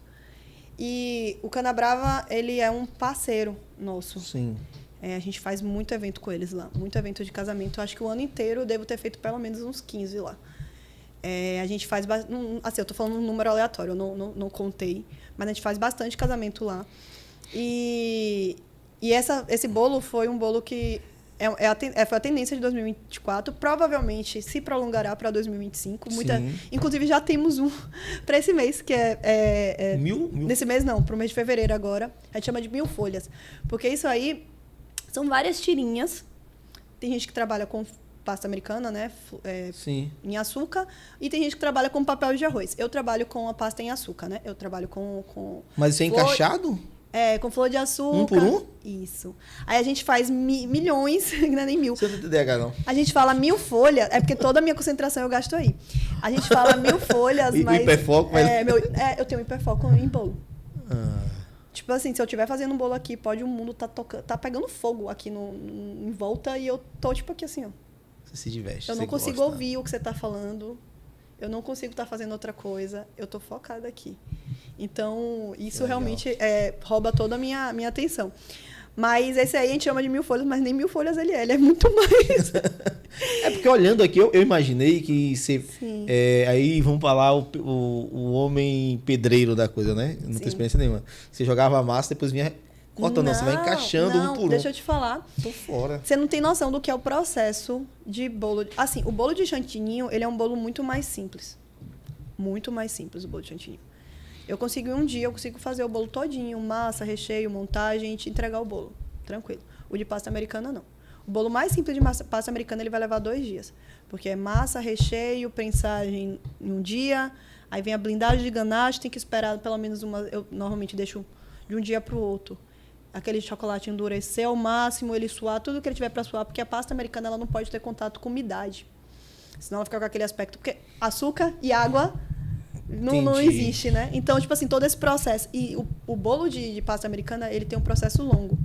E o Canabrava, ele é um parceiro nosso. Sim. A gente faz muito evento com eles lá. Muito evento de casamento. Acho que o ano inteiro eu devo ter feito pelo menos uns 15 lá. A gente faz... Assim, eu tô falando um número aleatório. Eu não contei. Mas a gente faz bastante casamento lá. E esse bolo foi um bolo que foi a tendência de 2024. Provavelmente se prolongará para 2025. Inclusive, já temos um para esse mês, que é... Mil? Nesse mês não, para o mês de fevereiro agora. A gente chama de 1000 folhas. Porque isso aí são várias tirinhas. Tem gente que trabalha com pasta americana, né? Em açúcar. E tem gente que trabalha com papel de arroz. Eu trabalho com a pasta em açúcar, né? Eu trabalho com Mas isso é encaixado? Com flor de açúcar. Um por um? Isso. Aí a gente faz milhões, não é nem 1000. Você não tem TDAH, não. A gente fala 1000 folhas, é porque toda a minha concentração eu gasto aí. A gente fala 1000 folhas, mas... Hiperfoco, mas... eu tenho hiperfoco em bolo. Tipo assim, se eu estiver fazendo um bolo aqui, pode o mundo tá pegando fogo aqui em volta e eu tô tipo aqui assim, ó. Você se diverte, eu não consigo ouvir o que você tá falando. Eu não consigo estar fazendo outra coisa. Eu tô focada aqui. Então, isso realmente rouba toda a minha atenção. Mas esse aí a gente chama de 1000 folhas, mas nem 1000 folhas ele é muito mais. Porque olhando aqui, eu imaginei que você... aí vamos falar o homem pedreiro da coisa, né? Não tenho experiência nenhuma. Você jogava a massa, depois vinha cortando. Não, você vai encaixando um por um. Deixa eu te falar. Tô fora. Você não tem noção do que é o processo de bolo. Assim, o bolo de chantininho, ele é um bolo muito mais simples. Muito mais simples, o bolo de chantininho. Eu consigo fazer o bolo todinho, massa, recheio, montagem, e te entregar o bolo. Tranquilo. O de pasta americana, não. O bolo mais simples de pasta americana, ele vai levar 2 dias. Porque é massa, recheio, prensagem em um dia, aí vem a blindagem de ganache, tem que esperar pelo menos eu normalmente deixo de um dia para o outro. Aquele chocolate endurecer ao máximo, ele suar, tudo que ele tiver para suar, porque a pasta americana ela não pode ter contato com umidade. Senão ela fica com aquele aspecto... Porque açúcar e água... Não existe, né? Então, tipo assim, todo esse processo. E o bolo de pasta americana, ele tem um processo longo.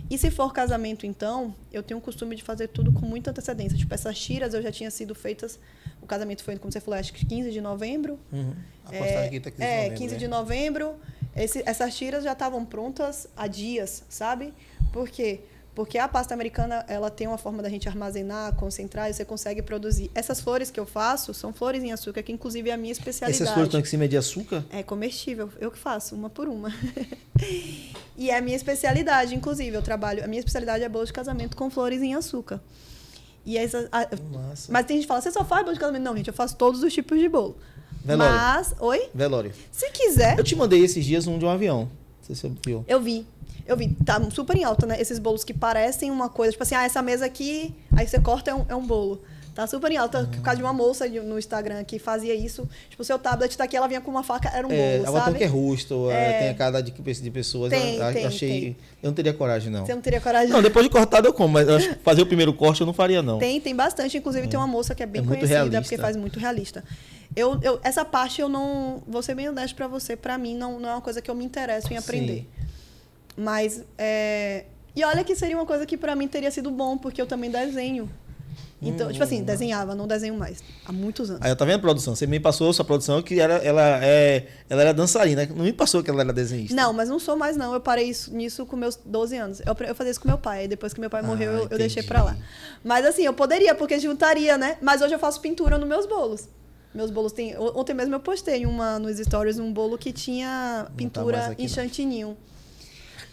E se for casamento, então, eu tenho o costume de fazer tudo com muita antecedência. Tipo, essas tiras eu já tinha sido feitas... O casamento foi, como você falou, acho que 15 de novembro. A postagem aqui tá 15 de novembro. 15 de novembro. Essas tiras já estavam prontas há dias, sabe? Por quê? Porque a pasta americana, ela tem uma forma da gente armazenar, concentrar, e você consegue produzir. Essas flores que eu faço são flores em açúcar, que inclusive é a minha especialidade. Essas flores estão aqui em cima de açúcar? É comestível. Eu que faço, uma por uma. E é a minha especialidade, inclusive. A minha especialidade é bolo de casamento com flores em açúcar. E mas tem gente que fala, você só faz bolo de casamento? Não, gente, eu faço todos os tipos de bolo. Velório. Oi? Velório. Se quiser. Eu te mandei esses dias um de um avião. sei se você viu. Eu vi. Tá super em alta, né? Esses bolos que parecem uma coisa, tipo assim, essa mesa aqui, aí você corta, é um bolo. Tá super em alta, por causa de uma moça no Instagram que fazia isso. Tipo, o seu tablet tá aqui, ela vinha com uma faca, era um bolo, Ela sabe? que é rosto, tem a cada de pessoas. Eu achei... Tem. Eu não teria coragem, não. Você não teria coragem? Não, depois de cortado eu como, mas eu acho que fazer o primeiro corte eu não faria, não. Tem bastante. Inclusive, tem uma moça que é bem muito conhecida, realista. porque faz muito realista. Essa parte eu não... Vou ser bem honesto pra você. Pra mim, não é uma coisa que eu me interesso em aprender. Sim. Mas, e olha que seria uma coisa que pra mim teria sido bom, porque eu também desenho. Então, tipo assim, desenhava, não desenho mais. Há muitos anos. Aí eu tá vendo, produção? Você me passou sua produção que ela era dançarina. Não me passou que ela era desenhista. Não, mas não sou mais, não. Eu parei nisso com meus 12 anos. Eu fazia isso com meu pai. Aí depois que meu pai morreu, eu deixei pra lá. Mas assim, eu poderia, porque juntaria, né? Mas hoje eu faço pintura nos meus bolos. Meus bolos tem... Ontem mesmo eu postei nos stories um bolo que tinha pintura em chantininho.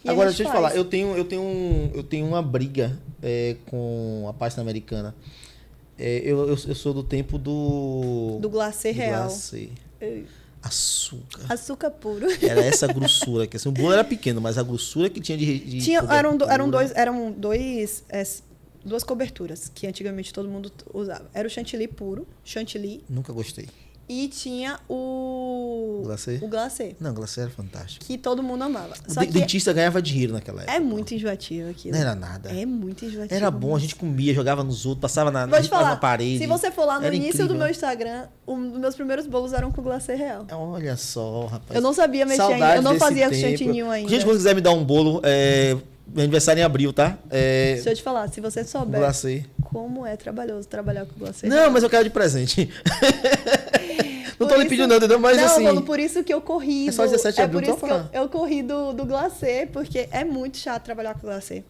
Agora, deixa eu te falar, eu tenho uma briga com a pasta americana. Eu sou do tempo do glacê real. Glacê. Açúcar. Açúcar puro. Era essa grossura. Que, assim, o bolo era pequeno, mas a grossura que tinha de eram duas coberturas que antigamente todo mundo usava. Era o chantilly puro, chantilly. Nunca gostei. E tinha o glacê? O glacê. Não, o glacê era fantástico. Que todo mundo amava. O dentista ganhava dinheiro naquela época. É muito enjoativo aquilo. Não era nada. É muito enjoativo. Era bom, a gente comia, jogava nos outros, passava na parede. Se você for lá no início incrível. do meu Instagram, os meus primeiros bolos eram com glacê real. Olha só, rapaz. Eu não sabia mexer ainda. Eu não fazia chantininho ainda. Gente, quando quiser me dar um bolo, meu aniversário em abril, tá? Deixa eu te falar, se você souber glacê. Como é trabalhoso trabalhar com glacê. Não, mas eu quero de presente. Não tô lhe pedindo nada, entendeu? Mas assim... Não, por isso que eu corri. É só 17 de abril, por isso que eu corri do glacê, porque é muito chato trabalhar com glacê.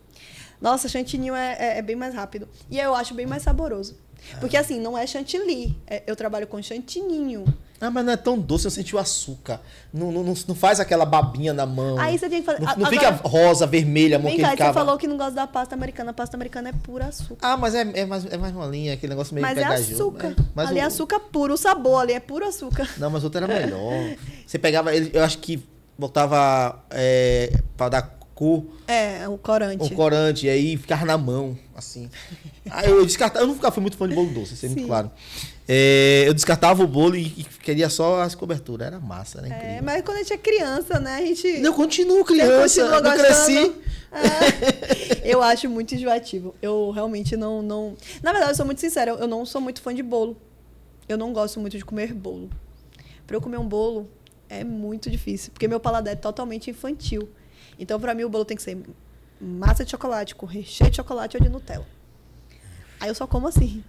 Nossa, chantininho é bem mais rápido. E eu acho bem mais saboroso. Porque assim, não é chantilly. Eu trabalho com chantininho. Ah, mas não é tão doce, eu senti o açúcar. Não faz aquela babinha na mão. Aí você tem que fazer... Não fica rosa, vermelha, a mão que ficava... Você falou que não gosta da pasta americana. A pasta americana é pura açúcar. Ah, mas é mais uma linha, aquele negócio meio pegajoso. Mas é açúcar. Ali é açúcar puro, o sabor ali é puro açúcar. Não, mas o outro era melhor. Você pegava ele, eu acho que botava pra dar cor. O corante. O corante, e aí ficava na mão, assim. Aí eu descartava, eu nunca fui muito fã de bolo doce, isso é muito claro. Eu descartava o bolo e queria só as coberturas. Era massa, era incrível. Mas quando a gente é criança, né? A gente... Eu continuo criança, eu cresci. Eu acho muito enjoativo. Eu realmente não... Na verdade, eu sou muito sincera. Eu não sou muito fã de bolo. Eu não gosto muito de comer bolo. Pra eu comer um bolo, é muito difícil. Porque meu paladar é totalmente infantil. Então, pra mim, o bolo tem que ser massa de chocolate, com recheio de chocolate ou de Nutella. Aí eu só como assim.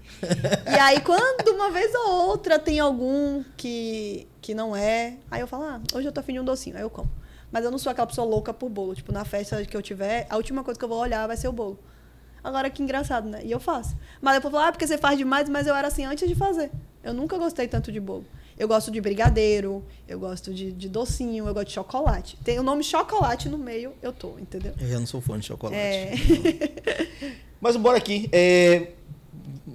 E aí, quando uma vez ou outra tem algum que não é, aí eu falo, hoje eu tô afim de um docinho, aí eu como. Mas eu não sou aquela pessoa louca por bolo. Tipo, na festa que eu tiver, a última coisa que eu vou olhar vai ser o bolo. Agora, que engraçado, né? E eu faço. Mas depois eu falo, porque você faz demais, mas eu era assim antes de fazer. Eu nunca gostei tanto de bolo. Eu gosto de brigadeiro, eu gosto de docinho, eu gosto de chocolate. Tem o nome chocolate no meio, eu tô, entendeu? Eu já não sou fã de chocolate. Mas bora aqui.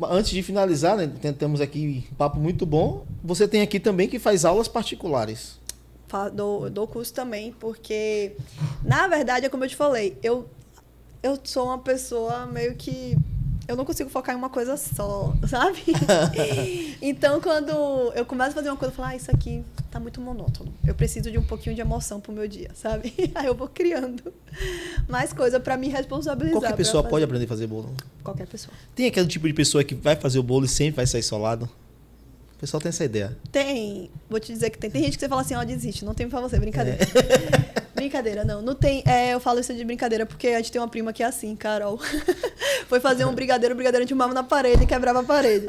Antes de finalizar, né, temos aqui um papo muito bom. Você tem aqui também que faz aulas particulares. Dou curso também, porque, na verdade, é como eu te falei, eu sou uma pessoa meio que... Eu não consigo focar em uma coisa só, sabe? Então, quando eu começo a fazer uma coisa, eu falo, isso aqui tá muito monótono. Eu preciso de um pouquinho de emoção pro meu dia, sabe? Aí eu vou criando mais coisa pra me responsabilizar. Qualquer pessoa pode aprender a fazer bolo? Qualquer pessoa. Tem aquele tipo de pessoa que vai fazer o bolo e sempre vai sair solado? O pessoal tem essa ideia. Tem. Vou te dizer que tem. Tem gente que você fala assim, desiste. Não tem pra você, brincadeira. Brincadeira, não tem. Eu falo isso de brincadeira porque a gente tem uma prima que é assim, Carol. Foi fazer um brigadeiro, a gente mama na parede e quebrava a parede.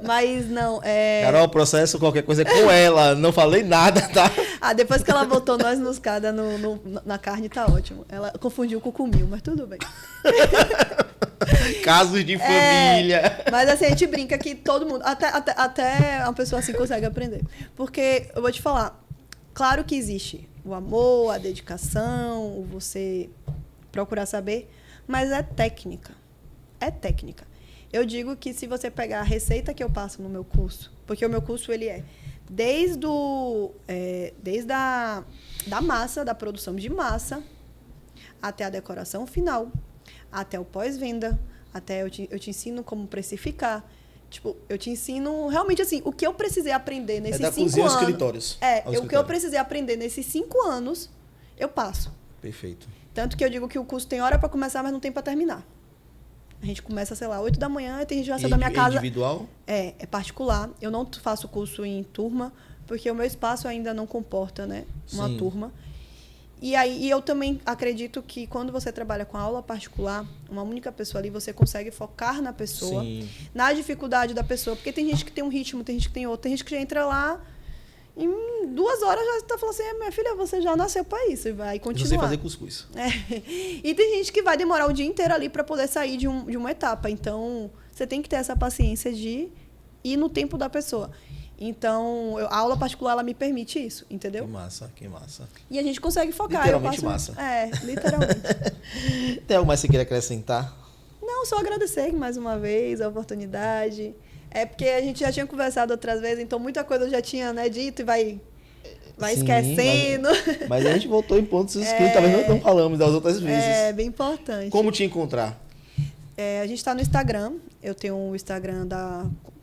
Mas não, Carol, processo qualquer coisa com ela. Não falei nada, tá? Depois que ela botou noz moscada na carne, tá ótimo. Ela confundiu com o cumil, mas tudo bem. Casos de família. Mas assim, a gente brinca que todo mundo, até uma pessoa assim consegue aprender. Porque, eu vou te falar, claro que existe o amor, a dedicação, o você procurar saber, mas é técnica. É técnica. Eu digo que se você pegar a receita que eu passo no meu curso, porque o meu curso ele é desde da massa, da produção de massa, até a decoração final, até o pós-venda, até eu te ensino como precificar. Tipo, eu te ensino realmente assim, o que eu precisei aprender nesses 5 anos. Da cozinha aos escritórios. O que eu precisei aprender nesses 5 anos, eu passo. Perfeito. Tanto que eu digo que o curso tem hora para começar, mas não tem para terminar. A gente começa, sei lá, 8 da manhã e tem gente que vai sair da minha casa. É individual? É particular. Eu não faço curso em turma, porque o meu espaço ainda não comporta, né, uma turma. E eu também acredito que quando você trabalha com aula particular, uma única pessoa ali, você consegue focar na pessoa, na dificuldade da pessoa. Porque tem gente que tem um ritmo, tem gente que tem outro. Tem gente que já entra lá, em 2 horas já está falando assim, minha filha, você já nasceu para isso, e vai continuar. Você fazer cuscuz. E tem gente que vai demorar o dia inteiro ali para poder sair de uma etapa. Então, você tem que ter essa paciência de ir no tempo da pessoa. Então, a aula particular, ela me permite isso, entendeu? Que massa. E a gente consegue focar. Literalmente massa. Literalmente. Tem algo mais que você queira acrescentar? Não, só agradecer mais uma vez a oportunidade. É porque a gente já tinha conversado outras vezes, então muita coisa eu já tinha, né, dito e vai esquecendo. Mas a gente voltou em pontos que talvez não falamos das outras vezes. É, bem importante. Como te encontrar? A gente está no Instagram. Eu tenho um Instagram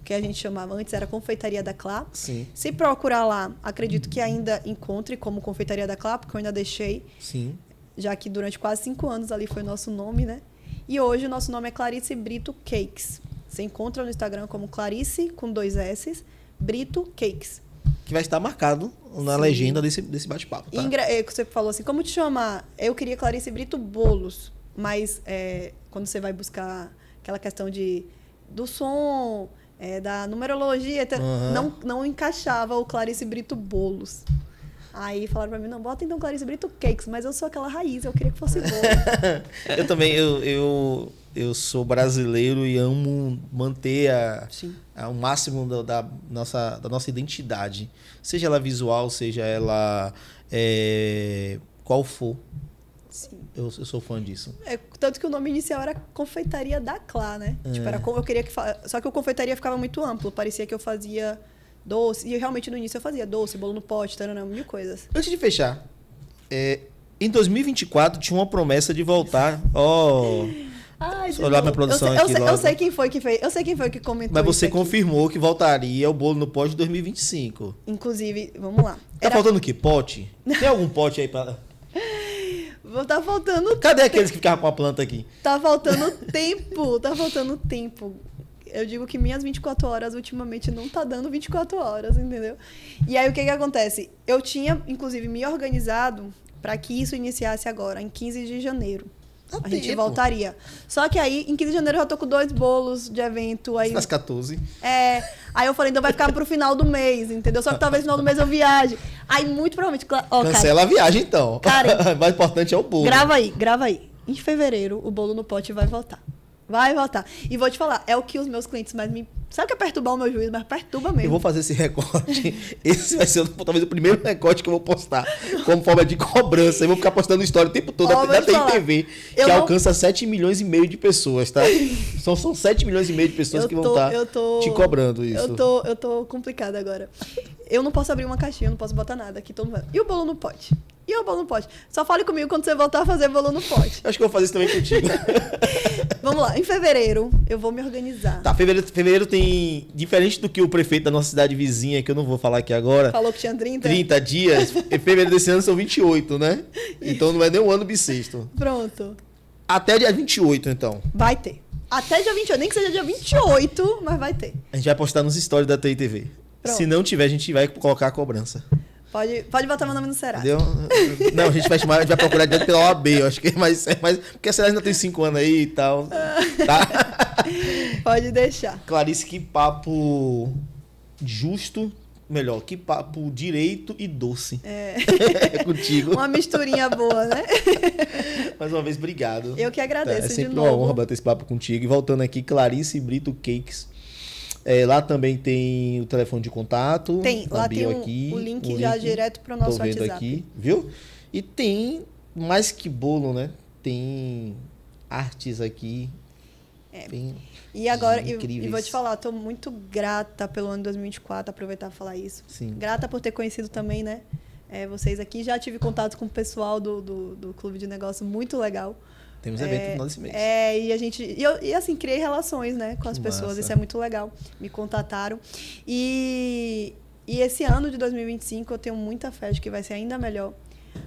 que a gente chamava antes, era Confeitaria da Clá. Sim. Se procurar lá, acredito que ainda encontre como Confeitaria da Clá, porque eu ainda deixei. Sim. Já que durante quase 5 anos ali foi o nosso nome, né? E hoje o nosso nome é Clarice Brito Cakes. Você encontra no Instagram como Clarice, com 2 S, Brito Cakes. Que vai estar marcado na legenda desse bate-papo, tá? Você falou assim, como te chamar? Eu queria Clarice Brito Bolos, mas quando você vai buscar aquela questão do som, da numerologia, não encaixava o Clarice Brito Bolos. Aí falaram pra mim, não, bota então Clarice Brito Cakes, mas eu sou aquela raiz, eu queria que fosse bolo. Eu também, eu sou brasileiro e amo manter o máximo da nossa identidade. Seja ela visual, seja ela qual for. Sim. Eu sou fã disso. Tanto que o nome inicial era Confeitaria da Clá, né? Tipo, eu queria só que o confeitaria ficava muito amplo, parecia que eu fazia doce, e realmente no início eu fazia doce, bolo no pote, mil coisas. Antes de fechar, em 2024 tinha uma promessa de voltar. Olhar minha produção aqui. Eu sei quem foi que fez. Eu sei quem foi que comentou. Mas você confirmou que voltaria o bolo no pote de 2025. Inclusive, vamos lá. Tá faltando o quê? Pote? Tem algum pote aí pra. Tá faltando. Cadê aqueles que ficavam com a planta aqui? Tá faltando tempo. Tá faltando tempo. Eu digo que minhas 24 horas ultimamente não tá dando 24 horas, entendeu? E aí o que acontece? Eu tinha, inclusive, me organizado para que isso iniciasse agora, em 15 de janeiro. A gente voltaria. Só que aí, em 15 de janeiro, eu já tô com 2 bolos de evento. Aí, às 14. Aí eu falei, então vai ficar pro final do mês, entendeu? Só que talvez no final do mês eu viaje. Aí, muito provavelmente... Cancela a viagem, então. Karen, o mais importante é o bolo. Grava aí. Em fevereiro, o bolo no pote vai voltar. Vai voltar. E vou te falar, é o que os meus clientes mais me... Sabe que é perturbar o meu juízo, mas perturba mesmo. Eu vou fazer esse recorte. Esse vai ser talvez o primeiro recorte que eu vou postar como forma de cobrança. Eu vou ficar postando história o tempo todo. Da TITV, que alcança 7 milhões e meio de pessoas, tá? São 7 milhões e meio de pessoas que vão estar te cobrando isso. Eu tô complicada agora. Eu não posso abrir uma caixinha, eu não posso botar nada aqui. Todo mundo... E o bolo no pote? Só fale comigo quando você voltar a fazer bolo no pote. Acho que eu vou fazer isso também contigo. Vamos lá, em fevereiro eu vou me organizar. Tá, fevereiro tem, diferente do que o prefeito da nossa cidade vizinha, que eu não vou falar aqui agora. Falou que tinha 30? 30 dias. Em fevereiro desse ano são 28, né? Então não é nem um ano bissexto. Pronto. Até dia 28, então. Vai ter. Até dia 28, nem que seja dia 28, mas vai ter. A gente vai postar nos stories da TITV. Se não tiver, a gente vai colocar a cobrança. Pode botar meu nome no Serasa. Entendeu? Não, a gente vai procurar direto pela OAB, eu acho que é mais. Porque a Serasa ainda tem 5 anos aí e tal. Tá? Pode deixar. Clarice, que papo justo. Melhor, que papo direito e doce. É contigo. Uma misturinha boa, né? Mais uma vez, obrigado. Eu que agradeço de novo. É sempre uma honra bater esse papo contigo. E voltando aqui, Clarice Brito Cakes. Lá também tem o telefone de contato. Tem, lá tem aqui, o link já direto para o nosso WhatsApp. Aqui, viu? E tem mais que bolo, né? Tem artes aqui Bem E agora, e incríveis. vou te falar, estou muito grata pelo ano de 2024, aproveitar para falar isso. Sim. Grata por ter conhecido também, né? Vocês aqui. Já tive contato com o pessoal do Clube de Negócio, muito legal. Temos evento no final desse mês. E a gente. E assim, criei relações, né, com as pessoas. Massa. Isso é muito legal. Me contataram. E esse ano de 2025 eu tenho muita fé de que vai ser ainda melhor.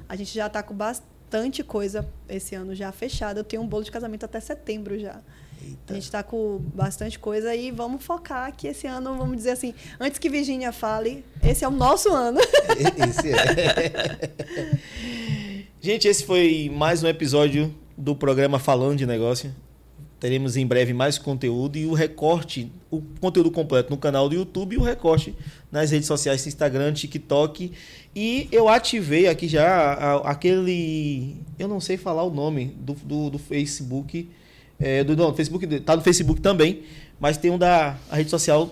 A gente já está com bastante coisa esse ano já fechada. Eu tenho um bolo de casamento até setembro já. Eita. A gente está com bastante coisa e vamos focar que esse ano, vamos dizer assim, antes que Virgínia fale, esse é o nosso ano. Esse Gente, esse foi mais um episódio do programa Falando de Negócio. Teremos em breve mais conteúdo e o recorte, o conteúdo completo no canal do YouTube e o recorte nas redes sociais, Instagram, TikTok. E eu ativei aqui já aquele... Eu não sei falar o nome do Facebook. Do Facebook, tá no Facebook também, mas tem um da a rede social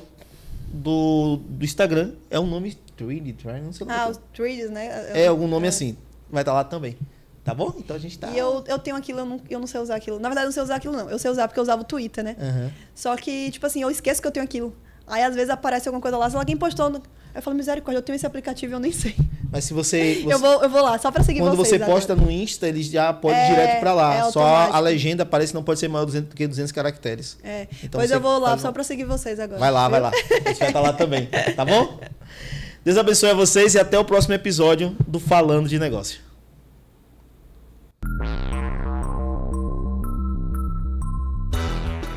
do Instagram. É um nome... não sei o nome. Os Trees, né? Algum nome assim. Vai estar lá também. Tá bom? Então a gente tá... E eu tenho aquilo, eu não sei usar aquilo. Na verdade, eu não sei usar aquilo, não. Eu sei usar porque eu usava o Twitter, né? Uhum. Só que, tipo assim, eu esqueço que eu tenho aquilo. Aí, às vezes, aparece alguma coisa lá. Se alguém postou... Eu falo, misericórdia, eu tenho esse aplicativo e eu nem sei. Mas se você... Eu vou lá, só pra seguir quando vocês. Quando você posta agora. no Insta, ele já pode ir direto pra lá. Só automático. a legenda parece que não pode ser maior do que 200 caracteres. Então, pois eu vou lá, faz só pra seguir vocês agora. Vai lá. A gente vai estar lá também. Tá bom? Deus abençoe a vocês e até o próximo episódio do Falando de Negócio.